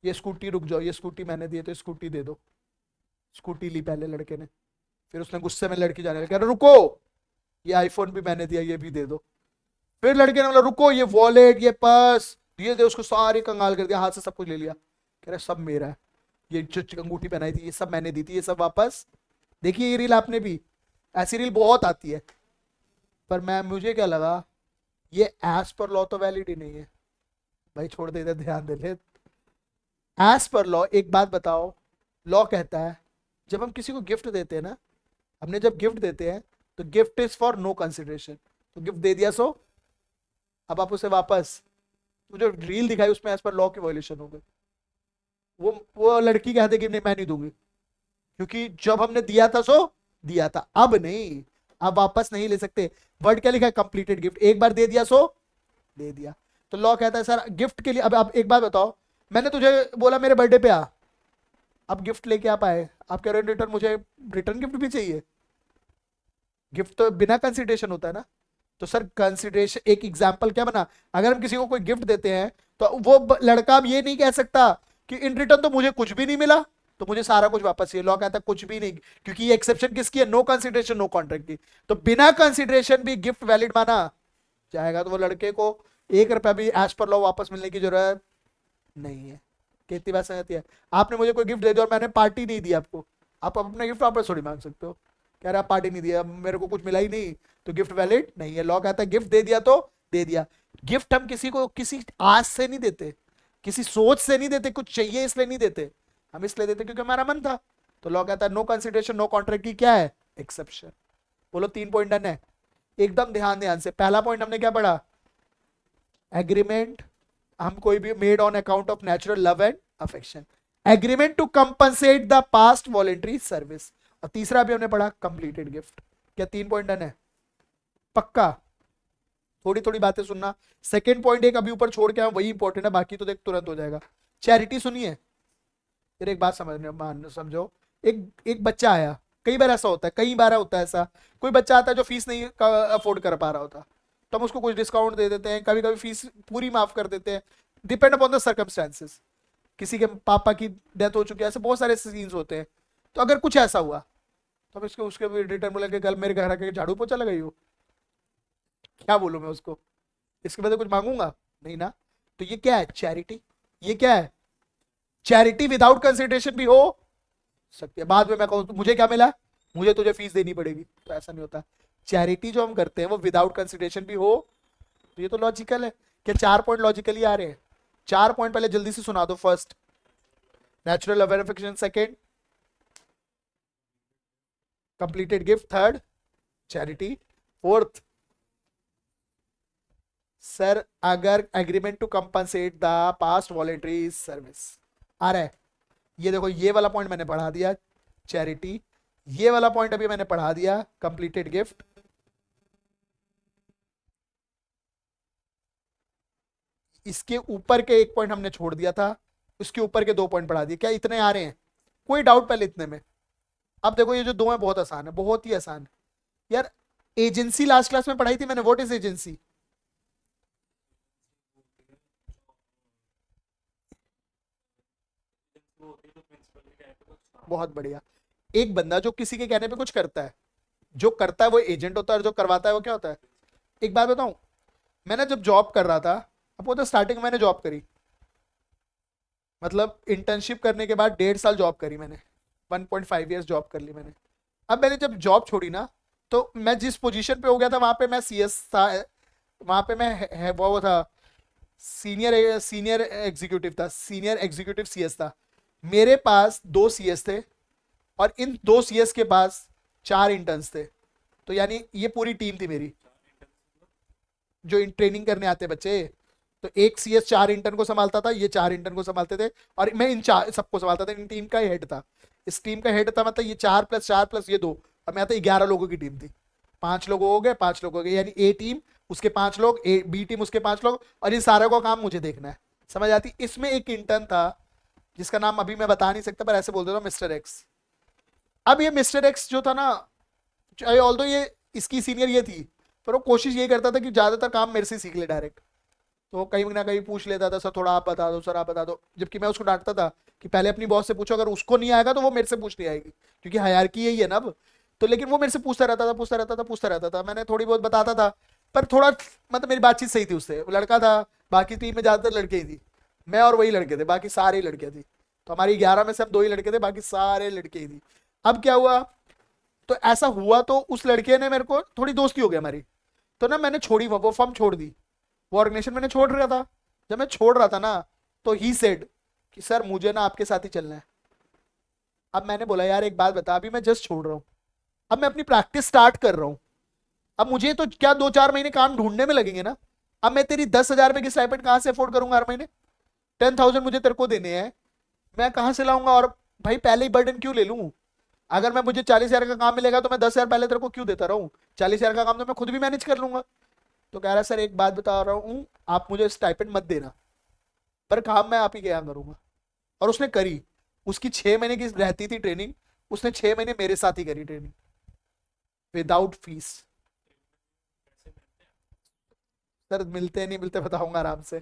ये स्कूटी रुक जाओ, ये स्कूटी मैंने दी है तो स्कूटी दे दो। स्कूटी ली पहले लड़के ने, फिर उसने गुस्से में लड़की जाने लगी, अरे रुको ये आईफोन भी मैंने दिया ये भी दे दो। फिर लड़के ने बोला रुको ये वॉलेट ये पर्स ये दे, उसको सारी कंगाल कर दिया, हाथ से सब कुछ ले लिया, कह रहा सब मेरा है, ये जो अंगूठी पहनाई थी ये सब मैंने दी थी, ये सब वापस। देखिए ये रील आपने भी, ऐसी रील बहुत आती है, पर मैं मुझे क्या लगा ये एज पर लॉ तो वैलिड ही नहीं है भाई, छोड़ दे, इधर ध्यान दे ले। एज पर लॉ एक बात बताओ, लॉ कहता है जब हम किसी को गिफ्ट देते हैं ना, हमने जब गिफ्ट देते हैं तो gift is for no consideration, तो गिफ्ट दे दिया सो अब आप उसे वापस, तो जो रील दिखाई उसमें एज पर लॉ की वायलेशन हो गई। वो लड़की कहते कि नहीं मैं नहीं दूंगी, क्योंकि जब हमने दिया था सो दिया था, अब नहीं, अब वापस नहीं ले सकते। वर्ड क्या लिखा है? कंप्लीटेड गिफ्ट, एक बार दे दिया सो दे दिया। तो लॉ कहता है सर गिफ्ट के लिए, अब आप एक बात बताओ, मैंने तुझे बोला मेरे बर्थडे पे आ, अब गिफ्ट लेके आप आए, आप कह रहे हो रिटर्न मुझे रिटर्न गिफ्ट भी चाहिए, गिफ्ट तो बिना कंसिडरेशन होता है ना। तो सर कंसिडरेशन, एक एग्जांपल क्या बना, अगर हम किसी को कोई गिफ्ट देते हैं तो वो लड़का अब ये नहीं कह सकता कि इन रिटर्न तो मुझे कुछ भी नहीं मिला तो मुझे सारा कुछ वापस चाहिए। लॉ कहता है कुछ भी नहीं, क्योंकि ये एक्सेप्शन किसकी है? नो कंसिडरेशन नो कॉन्ट्रैक्ट की। तो बिना कंसिडरेशन भी गिफ्ट वैलिड माना जाएगा, तो वो लड़के को 1 रुपया भी एज पर लॉ वापस मिलने की जरूरत नहीं है। कितनी बात समझती है? आपने मुझे कोई गिफ्ट दे दिया और मैंने पार्टी नहीं दी आपको, आप अपना गिफ्ट वापस थोड़ी मांग सकते हो, कह रहे आप पार्टी नहीं दिया, मेरे को कुछ मिला ही नहीं, तो गिफ्ट वैलिड नहीं है। लॉ कहता है गिफ्ट दे दिया तो दे दिया। गिफ्ट हम किसी को किसी आस से नहीं देते, किसी सोच से नहीं देते, कुछ चाहिए इसलिए नहीं देते, हम इसलिए देते क्योंकि हमारा मन था। तो लॉ कहता है नो कंसिडरेशन नो कॉन्ट्रैक्ट की क्या है? एक्सेप्शन। बोलो 3 पॉइंट डन है। एकदम ध्यान ध्यान से, पहला पॉइंट हमने क्या पढ़ा, एग्रीमेंट हम कोई भी made on account of natural love and affection, agreement to compensate the past voluntary service, और तीसरा भी हमने पढ़ा कंप्लीटेड गिफ्ट। क्या 3 पॉइंट डन है? पक्का? थोड़ी थोड़ी बातें सुनना। सेकंड पॉइंट एक अभी ऊपर छोड़ के आया, वही इंपॉर्टेंट है, बाकी तो देख तुरंत हो जाएगा। चैरिटी सुनिए फिर, एक बात समझो, एक एक बच्चा आया, कई बार ऐसा होता है, कई बार होता है ऐसा, कोई बच्चा आता है जो फीस नहीं अफोर्ड कर पा रहा होता, तो हम उसको कुछ डिस्काउंट दे देते हैं, कभी कभी फीस पूरी माफ कर देते हैं, डिपेंड अपॉन द सर्कमस्टेंसेस। किसी के पापा की डेथ हो चुकी है, ऐसे बहुत सारे सीन्स होते हैं। तो अगर कुछ ऐसा हुआ तो हम इसको उसके रिटर्न बोले कि कल मेरे घर आके झाड़ू पोछा लगाई हो, क्या बोलूं मैं उसको? इसके बदले कुछ मांगूंगा नहीं ना। तो ये क्या है? चैरिटी। ये क्या है? चैरिटी विदाउट कंसिडरेशन भी हो सकती है। बाद में मैं कहूँ मुझे क्या मिला, मुझे तुझे फीस देनी पड़ेगी, तो ऐसा नहीं होता। चैरिटी जो हम करते हैं वो विदाउट कंसिडरेशन भी हो, तो ये तो लॉजिकल है। क्या 4 पॉइंट लॉजिकली आ रहे हैं? 4 पॉइंट पहले जल्दी से सुना दो। First natural love and affection, second completed gift, third charity, fourth sir अगर agreement to compensate the past voluntary service. आ रहा है? ये देखो, ये वाला पॉइंट मैंने पढ़ा दिया चैरिटी, ये वाला पॉइंट अभी मैंने पढ़ा दिया कंप्लीटेड गिफ्ट। इसके ऊपर के एक पॉइंट हमने छोड़ दिया था, उसके ऊपर के 2 पॉइंट पढ़ा दिए। क्या इतने आ रहे हैं? कोई डाउट पहले इतने में? अब देखो ये जो 2 है बहुत आसान है, बहुत ही आसान है यार। एजेंसी लास्ट क्लास में पढ़ाई थी मैंने, व्हाट इज एजेंसी? बहुत बढ़िया। एक बंदा जो किसी के कहने पे कुछ करता है, जो करता है वो एजेंट होता है, और जो करवाता है वो क्या होता है? एक बात बताऊं, मैंने जब जॉब कर रहा था, अब वो तो स्टार्टिंग में मैंने जॉब करी, मतलब इंटर्नशिप करने के बाद 1.5 साल जॉब करी मैंने, 1.5 ईयर्स जॉब कर ली मैंने। अब मैंने जब जॉब छोड़ी ना, तो मैं जिस पोजीशन पे हो गया था वहां पे मैं सीएस था, वहां पे मैं वो था, सीनियर सीनियर एग्जीक्यूटिव था, सीनियर एग्जीक्यूटिव सीएस था। मेरे पास 2 सीएस थे, और इन 2 सीएस के पास 4 इंटर्न्स थे। तो यानी ये पूरी टीम थी मेरी, जो इन ट्रेनिंग करने आते बच्चे। तो एक सीएस 4 इंटर्न को संभालता था, ये 4 इंटर्न को संभालते थे, और मैं इन 4 सबको संभालता था। इन टीम का हेड था, इस टीम का हेड था, मतलब ये 4 + 4 + ये 2, और मैं था 11 लोगों की टीम थी। 5 लोग हो गए, 5 लोग हो गए, यानी ए टीम उसके 5 लोग, ए बी टीम उसके 5 लोग, और इन सारे को काम मुझे देखना है। समझ आती? इसमें एक इंटर्न था जिसका नाम अभी मैं बता नहीं सकता, पर ऐसे बोल देता हूँ, मिस्टर एक्स। अब ये मिस्टर एक्स जो था ना, ऑल्दो ये इसकी सीनियर ये थी, पर वो कोशिश ये करता था कि ज्यादातर काम मेरे से सीख ले डायरेक्ट। तो कहीं ना कहीं पूछ लेता था, सर थोड़ा आप बता दो, सर आप बता दो, जबकि मैं उसको डांटता था कि पहले अपनी बॉस से पूछो, अगर उसको नहीं आएगा तो वो मेरे से पूछनी आएगी, क्योंकि हायरार्की यही है ना अब। तो लेकिन वो मेरे से पूछता रहता था, पूछता रहता था, पूछता रहता था, मैंने थोड़ी बहुत बताता था, पर थोड़ा मतलब मेरी बातचीत सही थी उससे। वो लड़का था, बाकी टीम में ज्यादातर लड़के ही थी, मैं और वही लड़के थे, बाकी सारे लड़के थे। तो हमारी 11 में से हम 2 ही लड़के थे, बाकी सारे लड़के ही थी। अब क्या हुआ, तो ऐसा हुआ तो उस लड़के ने मेरे को, थोड़ी दोस्ती हो गई हमारी, तो ना मैंने छोड़ी, वो फर्म छोड़ दी, वो ऑर्गेनाइजेशन मैंने छोड़ रहा था। जब मैं छोड़ रहा था ना, तो ही सेड कि सर मुझे ना आपके साथ ही चलना है। अब मैंने बोला यार एक बात बता, अभी मैं जस्ट छोड़ रहा हूँ, अब मैं अपनी प्रैक्टिस स्टार्ट कर रहा हूँ, अब मुझे तो क्या 2-4 महीने काम ढूंढने में लगेंगे ना। अब मैं तेरी 10,000 रुपए की स्टाइपेंड कहाँ से अफोर्ड करूंगा हर महीने? 10,000 मुझे तेरे को देने हैं, मैं कहाँ से लाऊंगा? और भाई पहले ही बर्डन क्यों ले लूं? अगर मैं मुझे 40,000 का काम मिलेगा तो मैं 10,000 पहले तेरे को क्यों देता रहूं? 40,000 का काम तो मैं खुद भी मैनेज कर लूंगा। तो कह रहा है सर एक बात बता रहा हूँ, आप मुझे स्टाइपेंड मत देना, पर काम मैं आप ही के यहाँ करूंगा। और उसने करी, उसकी 6 महीने की रहती थी ट्रेनिंग, उसने 6 महीने मेरे साथ ही करी ट्रेनिंग, विदाउट फीस। सर मिलते नहीं मिलते बताऊंगा आराम से,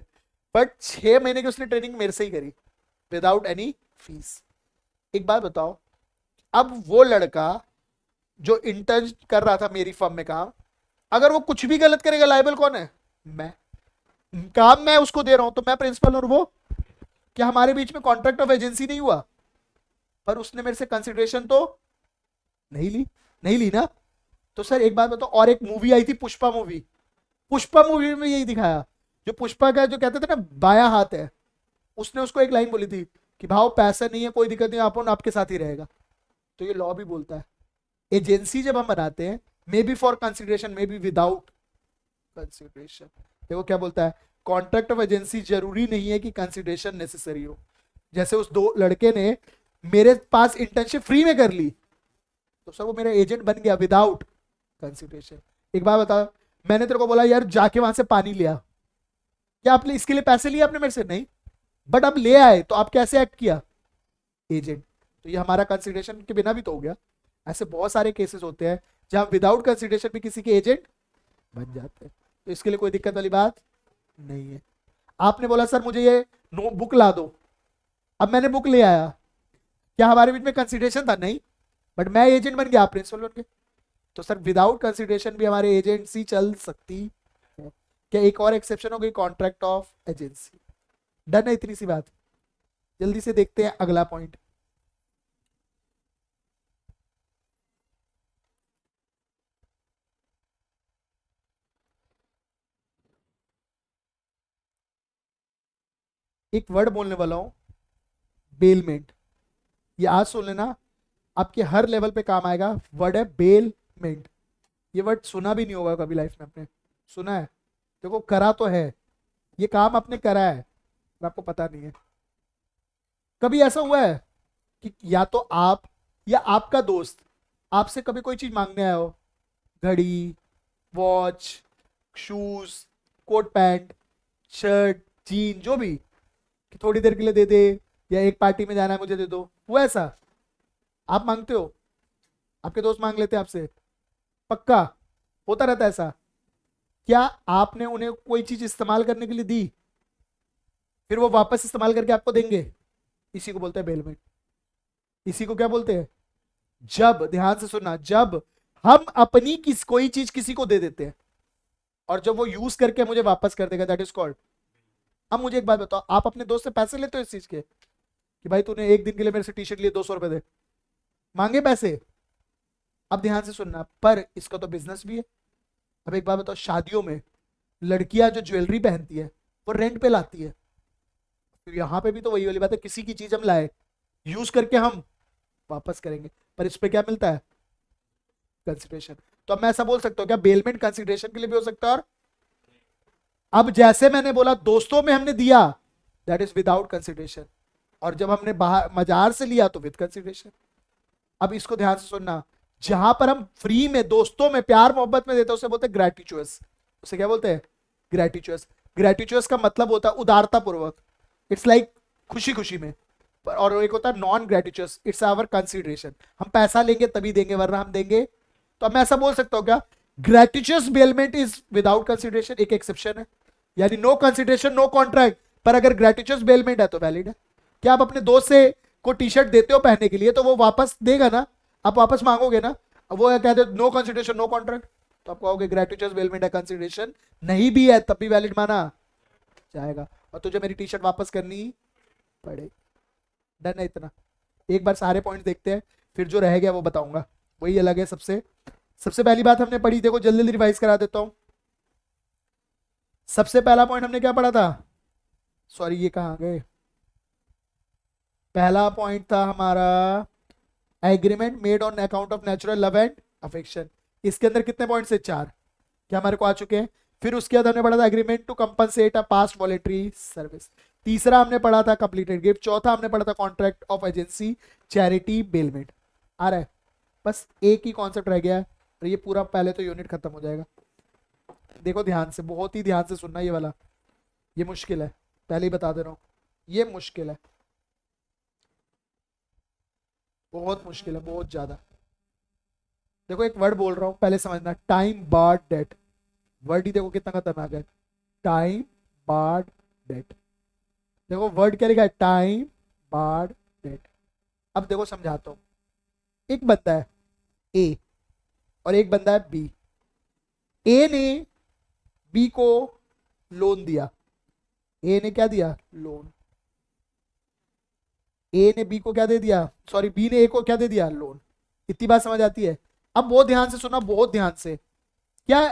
बट 6 महीने की उसने ट्रेनिंग मेरे से ही करी, विदाउट एनी फीस। एक बात बताओ, अब वो लड़का जो इंटर्न कर रहा था मेरी फर्म में काम, अगर वो कुछ भी गलत करेगा, लाइबल कौन है? मैं। काम मैं उसको दे रहा हूं, तो मैं प्रिंसिपल और वो। क्या हमारे बीच में कॉन्ट्रैक्ट ऑफ एजेंसी नहीं हुआ? पर उसने मेरे से कंसिडरेशन तो नहीं ली, नहीं ली ना। तो सर एक बात बताओ, और एक मूवी आई थी पुष्पा मूवी, पुष्पा मूवी में यही दिखाया, जो पुष्पा का जो कहते थे ना बाया हाथ है, उसने उसको एक लाइन बोली थी कि भाव पैसा नहीं है कोई दिक्कत नहीं, अपन आपके साथ ही रहेगा। तो ये लॉ भी बोलता है, एजेंसी जब हम बनाते हैं मे be for consideration, may be without consideration. देखो क्या बोलता है, कॉन्ट्रैक्ट ऑफ एजेंसी जरूरी नहीं है कि कंसिडरेशन नेसेसरी हो। जैसे उस दो लड़के ने मेरे पास इंटर्नशिप फ्री में कर ली, तो सर वो मेरा एजेंट बन गया विदाउट कंसिडरेशन। एक बात बता, मैंने तेरे को बोला यार जाके वहां से पानी लिया, क्या आपने इसके लिए पैसे लिए आपने मेरे से? नहीं, बट आप ले आए, तो आप कैसे एक्ट किया? एजेंट। तो ये हमारा कंसिडरेशन के बिना भी तो हो गया। ऐसे बहुत सारे केसेस होते हैं जहां विदाउट कंसिडरेशन भी किसी के एजेंट बन जाते हैं, तो इसके लिए कोई दिक्कत वाली बात नहीं है। आपने बोला सर मुझे ये नो बुक ला दो, अब मैंने बुक ले आया, क्या हमारे बीच में कंसिडरेशन था? नहीं, बट मैं एजेंट बन गया, आप प्रिंसिपल बन गए। तो सर विदाउट कंसिडरेशन भी हमारे एजेंसी चल सकती है। क्या एक और एक्सेप्शन हो गई, कॉन्ट्रैक्ट ऑफ एजेंसी। डन है इतनी सी बात। जल्दी से देखते हैं अगला पॉइंट। एक वर्ड बोलने वाला हूं, बेलमेंट। ये आज सुन लेना, आपके हर लेवल पे काम आएगा। वर्ड है बेलमेंट। ये वर्ड सुना भी नहीं होगा कभी लाइफ में आपने, सुना है? देखो करा तो है, ये काम आपने करा है, पर आपको पता नहीं है। कभी ऐसा हुआ है कि या तो आप या आपका दोस्त आपसे कभी कोई चीज मांगने आया हो, घड़ी, watch, shoes, coat pant, shirt, jean, जो भी, कि थोड़ी देर के लिए दे दे, या एक पार्टी में जाना है मुझे दे दो, वो ऐसा आप मांगते हो? आपके दोस्त मांग लेते हैं आपसे? पक्का होता रहता है ऐसा? क्या आपने उन्हें कोई चीज इस्तेमाल करने के लिए दी, फिर वो वापस इस्तेमाल करके आपको देंगे? इसी को बोलते हैं बेलमेंट। इसी को क्या बोलते हैं? जब, ध्यान से सुनना, जब हम अपनी कोई चीज किसी को दे देते हैं और जब वो यूज करके मुझे वापस कर देगा, दैट इज कॉल्ड। अब मुझे एक बात बताओ, आप अपने दोस्त से पैसे लेते हो इस चीज के कि भाई तूने एक दिन के लिए मेरे से टी शर्ट लिए, 200 रुपए दे, मांगे पैसे? अब ध्यान से सुनना, पर इसका तो बिजनेस भी है। अब एक बात बताओ, शादियों में लड़कियां जो ज्वेलरी पहनती है वो रेंट पे लाती है, तो यहाँ पे भी तो वही वाली बात है, किसी की चीज हम लाए, यूज करके हम वापस करेंगे, पर इस पे क्या मिलता है? कंसिडरेशन। तो अब मैं ऐसा बोल सकता हूँ क्या, बेलमेंट कंसिडरेशन के लिए भी हो सकता है? और अब जैसे मैंने बोला दोस्तों में हमने दिया, दैट इज विदाउट कंसिडरेशन, और जब हमने बाहर मजार से लिया तो विद कंसिडरेशन। अब इसको ध्यान से सुनना, जहां पर हम फ्री में दोस्तों में प्यार मोहब्बत में देते हैं उसे बोलते हैं ग्रेटिचुअस। उसे क्या बोलते हैं? ग्रेटिचुअस। ग्रेटिचुअस का मतलब होता है उदारता पूर्वक, इट्स लाइक खुशी खुशी में। और एक होता है नॉन ग्रेटिचुअस, इट्स आवर कंसिडरेशन, हम पैसा लेंगे तभी देंगे वरना हम देंगे। तो अब मैं ऐसा बोल सकता हूँ क्या, ग्रेटिचुअस बेलमेंट इज विदाउट कंसिडरेशन, एक एक्सेप्शन है, यानी नो कंसिडरेशन नो कॉन्ट्रैक्ट, पर अगर ग्रेटिचुअस बेलमेंट है तो वैलिड है। क्या आप अपने दोस्त से को टी शर्ट देते हो पहनने के लिए, तो वो वापस देगा ना, आप वापस मांगोगे ना? अब वो कहते हैं नो कंसिडरेशन नो कॉन्ट्रैक्ट, तो आप कहोगे ग्रेटिचुअस बेलमेंट है, कंसिडरेशन नहीं भी है तब भी वैलिड माना जाएगा, और तुझे मेरी टी शर्ट वापस करनी पड़ेगी। डन है इतना? एक बार सारे पॉइंट देखते हैं, फिर जो रह गया वो बताऊंगा, वही अलग है। सबसे सबसे पहली बात हमने पढ़ी, देखो जल्दी जल्दी रिवाइज करा देता हूं। सबसे पहला पॉइंट हमने क्या पढ़ा था? सॉरी ये कहां गए? पहला पॉइंट था हमारा agreement made on account of natural love and affection. इसके अंदर कितने पॉइंट से? 4, क्या हमारे को आ चुके हैं। फिर उसके बाद हमने पढ़ा था agreement to compensate a past voluntary service. तीसरा हमने पढ़ा था कंप्लीटेड गिफ्ट। चौथा हमने पढ़ा था contract of agency, charity, bailment. आ रहा है? बस एक ही कॉन्सेप्ट रह गया है और ये पूरा पहले तो यूनिट खत्म हो जाएगा। देखो ध्यान से, बहुत ही ध्यान से सुनना, ये वाला ये मुश्किल है, पहले ही बता दे रहा हूं, ये मुश्किल है, बहुत मुश्किल है, बहुत ज्यादा। देखो एक वर्ड बोल रहा हूं, पहले समझना, टाइम बार्ड डेट। वर्ड ही देखो कितना खतरनाक है, टाइम बार्ड डेट। देखो वर्ड क्या लिखा है, टाइम बार्ड डेट। अब देखो समझाता हूं, एक बंदा है ए और एक बंदा है बी। ए ने बी को लोन दिया, ए ने क्या दिया? लोन। ए ने बी को क्या दे दिया, सॉरी बी ने ए को क्या दे दिया? लोन। इतनी बात समझ आती है? अब बहुत ध्यान से सुना, बहुत ध्यान से। क्या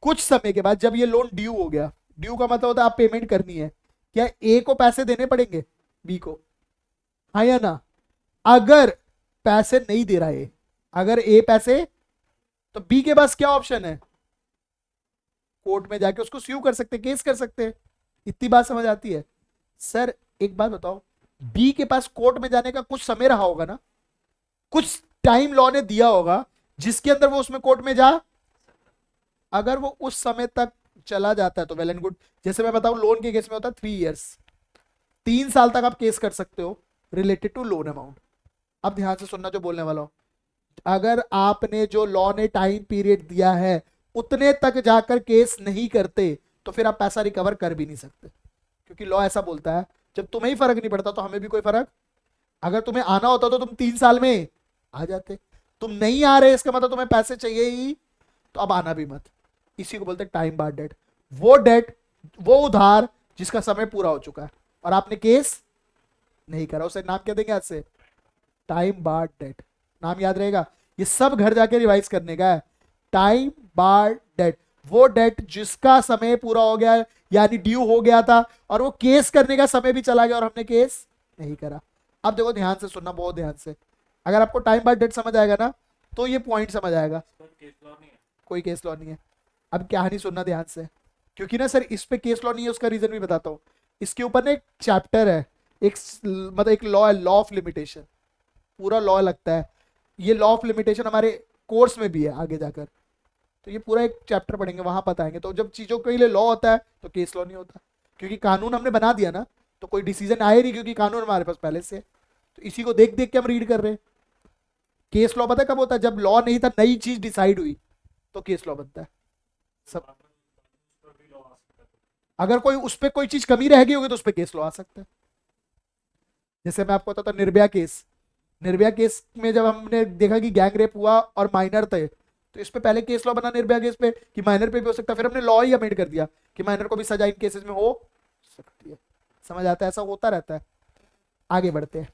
कुछ समय के बाद जब ये लोन ड्यू हो गया, ड्यू का मतलब होता है आप पेमेंट करनी है, क्या ए को पैसे देने पड़ेंगे बी को? हाँ या ना? अगर पैसे नहीं दे रहा है, अगर ए पैसे तो बी के पास क्या ऑप्शन है? कोर्ट में जाके उसको स्यू कर सकते, केस कर सकते हैं। इतनी बात समझ आती है? सर एक बात बताओ, बी के पास कोर्ट में जाने का कुछ समय रहा होगा ना, कुछ टाइम लॉ ने दिया होगा जिसके अंदर वो उसमें कोर्ट में जा, अगर वो उस समय तक चला जाता है तो वेल एंड गुड। जैसे मैं बताऊं, लोन के केस में होता है 3 इयर्स, 3 साल तक आप केस कर सकते हो रिलेटेड टू लोन अमाउंट। अब ध्यान से सुनना जो बोलने वाला हूं, अगर आपने जो लॉ ने टाइम पीरियड दिया है उतने तक जाकर केस नहीं करते तो फिर आप पैसा रिकवर कर भी नहीं सकते, क्योंकि लॉ ऐसा बोलता है जब तुम्हें ही फर्क नहीं पड़ता तो हमें भी कोई फर्क। अगर तुम्हें आना होता तो तुम 3 साल में आ जाते, तुम नहीं आ रहे इसका मतलब तुम्हें पैसे चाहिए ही, तो अब आना भी मत। इसी को बोलते हैं टाइम बार डेट। वो डेट, वो उधार जिसका समय पूरा हो चुका है और आपने केस नहीं करा, उसे नाम क्या देंगे आज से? Time bar date. नाम याद रहेगा, ये सब घर जाके रिवाइज करने का है। टाइम बार डेट, वो डेट जिसका समय पूरा हो गया है, यानी ड्यू हो गया था और वो केस करने का समय भी चला गया और हमने केस नहीं करा। अब देखो ध्यान से सुनना, बहुत ध्यान से। अगर आपको टाइम बार डेट समझ आएगा ना तो ये पॉइंट समझ आएगा। कोई केस लॉ नहीं है। अब कहानी सुनना ध्यान से, क्योंकि ना सर इस पे केस लॉ नहीं है, उसका रीजन भी बताता हूँ। इसके ऊपर ना एक चैप्टर है, एक मतलब एक लॉ है, लॉ ऑफ लिमिटेशन। पूरा लॉ लगता है, ये लॉ ऑफ लिमिटेशन हमारे कोर्स में भी है आगे जाकर। तो ये पूरा एक चैप्टर पढ़ेंगे, वहां बताएंगे। तो जब चीजों के लिए लॉ होता है तो केस लॉ नहीं होता, क्योंकि कानून हमने बना दिया ना, तो कोई डिसीजन आए नहीं, क्योंकि कानून हमारे पास पहले से है। तो इसी को देख देख के हम रीड कर रहे हैं। केस लॉ पता है कब होता है? जब लॉ नहीं था, नई चीज डिसाइड हुई तो केस लॉ बनता है। सब, अगर कोई उस पर कोई चीज कमी रह गई होगी तो उस पर केस लॉ आ सकता है। जैसे मैं आपको बताता हूँ निर्भया केस। निर्भया केस में जब हमने देखा कि गैंग रेप हुआ और माइनर थे, तो इस पे पहले केस लॉ बना निर्भया केस पे कि माइनर पे भी हो सकता है, फिर हमने लॉ ही अमेंड कर दिया कि माइनर को भी सजा इन केसेस में हो सकती है। समझ आता है? ऐसा होता रहता है। आगे बढ़ते हैं,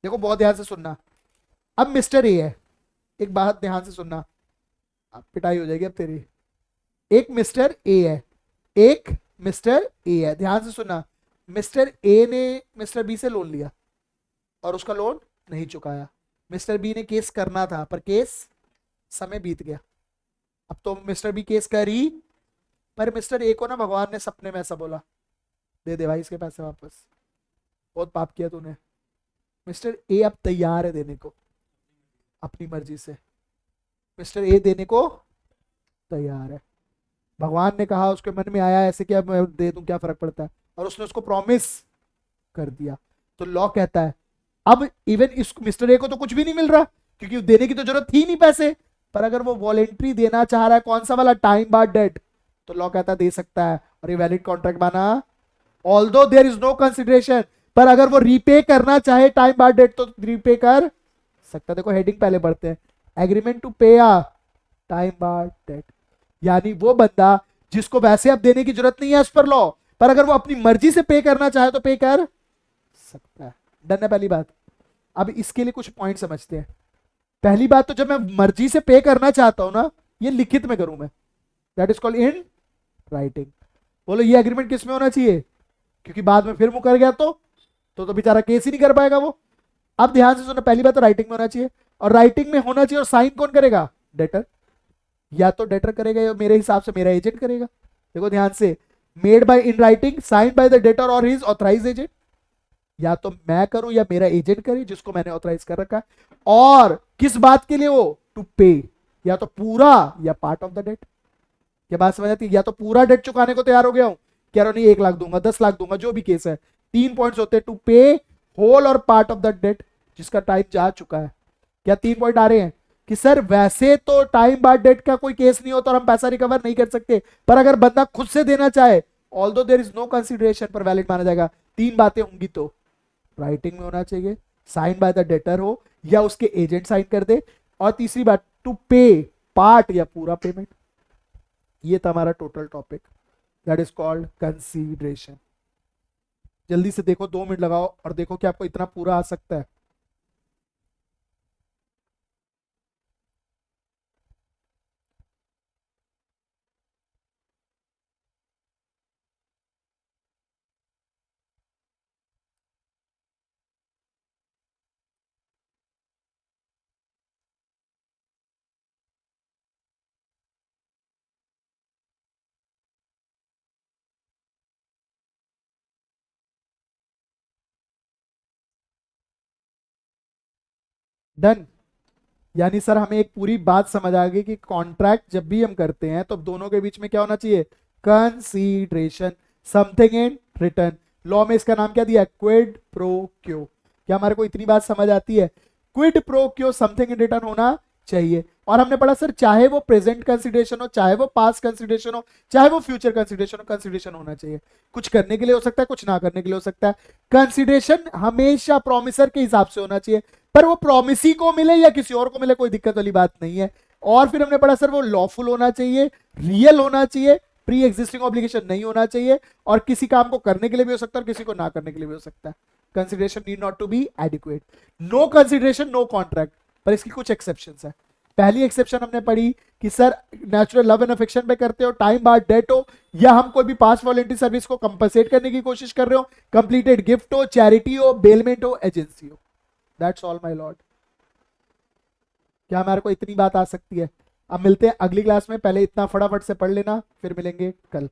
देखो बहुत ध्यान से सुनना। अब मिस्टर ए है, एक बात ध्यान से सुनना, अब पिटाई हो जाएगी अब तेरी। एक मिस्टर ए है, एक मिस्टर ए है, ध्यान से सुनना। मिस्टर ए ने मिस्टर बी से लोन लिया और उसका लोन नहीं चुकाया। मिस्टर बी ने केस करना था पर केस, समय बीत गया। अब तो मिस्टर बी केस कर ही, पर मिस्टर ए को ना भगवान ने सपने में ऐसा बोला, दे दे भाई इसके पैसे वापस, बहुत पाप किया तूने। मिस्टर ए अब तैयार है देने को अपनी मर्जी से। मिस्टर ए देने को तैयार है। भगवान ने कहा, उसके मन में आया ऐसे, क्या मैं दे दूं, क्या फर्क पड़ता है, और उसने उसको प्रॉमिस कर दिया। तो लॉ कहता है अब इवन इस मिस्टर ए को तो कुछ भी नहीं मिल रहा, क्योंकि देने की तो जरूरत थी नहीं पैसे, पर अगर वो वॉलेंट्री देना चाह रहा है, कौन सा वाला, टाइम बार डेट, तो लॉ कहता है दे सकता है और ये वैलिड कॉन्ट्रैक्ट बना। Although there is no consideration, पर अगर वो रीपे करना चाहे टाइम बार डेट तो रीपे कर सकता है। देखो हेडिंग पहले बढ़ते हैं, एग्रीमेंट टू पे आ टाइम बार डेट, यानी वो बंदा जिसको वैसे अब देने की जरूरत नहीं है एज पर लॉ, पर अगर वो अपनी मर्जी से पे करना चाहे तो पे कर सकता है। डन है पहली बात? अब इसके लिए कुछ पॉइंट समझते हैं। पहली बात, तो जब मैं मर्जी से पे करना चाहता हूं ना, ये लिखित में करूं मैं, that is called in writing. बोलो ये एग्रीमेंट किस में होना चाहिए? क्योंकि बाद में फिर मुकर गया तो बेचारा केस ही नहीं कर पाएगा वो। अब ध्यान से सुनो, पहली बात तो राइटिंग में होना चाहिए, और राइटिंग में होना चाहिए, और साइन कौन करेगा? डेटर। या तो डेटर करेगा या मेरे हिसाब से मेरा एजेंट करेगा। देखो ध्यान से, made by in writing, sign by the debtor और हिज ऑथराइज एजेंट। या तो मैं करूं या मेरा एजेंट करे जिसको मैंने ऑथराइज कर रखा है। और किस बात के लिए? वो टू पे, या तो पूरा या पार्ट ऑफ द डेट। क्या बात समझ आती है? या तो पूरा डेट चुकाने को तैयार हो गया हूं, कह रहा नहीं 1 लाख दूंगा, 10 लाख दूंगा, जो भी केस है। 3 पॉइंट्स होते हैं, टू पे, होल और पार्ट ऑफ द डेट जिसका टाइम जा चुका है। क्या 3 पॉइंट आ रहे हैं? कि सर वैसे तो टाइम बार डेट का कोई केस नहीं होता और हम पैसा रिकवर नहीं कर सकते, पर अगर बंदा खुद से देना चाहे, although there is no consideration, पर वैलिड माना जाएगा। 3 बातें होंगी तो राइटिंग में होना चाहिए, साइन बाय द डेटर हो या उसके एजेंट साइन कर दे, और तीसरी बात टू पे, पार्ट या पूरा पेमेंट। ये था हमारा total topic, that is called consideration. जल्दी से देखो, 2 मिनट लगाओ और देखो कि आपको इतना पूरा आ सकता है। डन। यानी सर हमें एक पूरी बात समझ आ गई कि कॉन्ट्रैक्ट जब भी हम करते हैं तो दोनों के बीच में क्या होना चाहिए, consideration, something in return. Law में इसका नाम क्या दिया, क्विड प्रो क्यो। क्या हमारे को इतनी बात समझ आती है, क्विड प्रो क्यो समथिंग इन रिटर्न होना चाहिए। और हमने पढ़ा सर चाहे वो प्रेजेंट कंसिडरेशन हो, चाहे वो पास्ट कंसिडरेशन हो, चाहे वो फ्यूचर कंसिडरेशन हो, कंसिडरेशन होना चाहिए। कुछ करने के लिए हो सकता है, कुछ ना करने के लिए हो सकता है। कंसिडरेशन हमेशा प्रोमिसर के हिसाब से होना चाहिए, पर वो प्रॉमिसी को मिले या किसी और को मिले कोई दिक्कत वाली बात नहीं है। और फिर हमने पढ़ा सर वो लॉफुल होना चाहिए, रियल होना चाहिए, प्री एग्जिस्टिंग ऑब्लिगेशन नहीं होना चाहिए, और किसी काम को करने के लिए भी हो सकता है और किसी को ना करने के लिए भी हो सकता है। Consideration need not to be adequate. No consideration no contract, पर इसकी कुछ एक्सेप्शंस है। पहली एक्सेप्शन हमने पढ़ी कि sir natural love and affection पे करते हो, टाइम बाद डेट हो, या हम कोई भी पास्ट वॉलंटरी सर्विस को कंपनसेट करने की कोशिश कर रहे हो, कंप्लीटेड गिफ्ट हो, चैरिटी हो, बेलमेंट हो, एजेंसी हो। That's all my Lord. क्या हमारे को इतनी बात आ सकती है। अब मिलते हैं अगली क्लास में, पहले इतना फटाफट से पढ़ लेना, फिर मिलेंगे कल।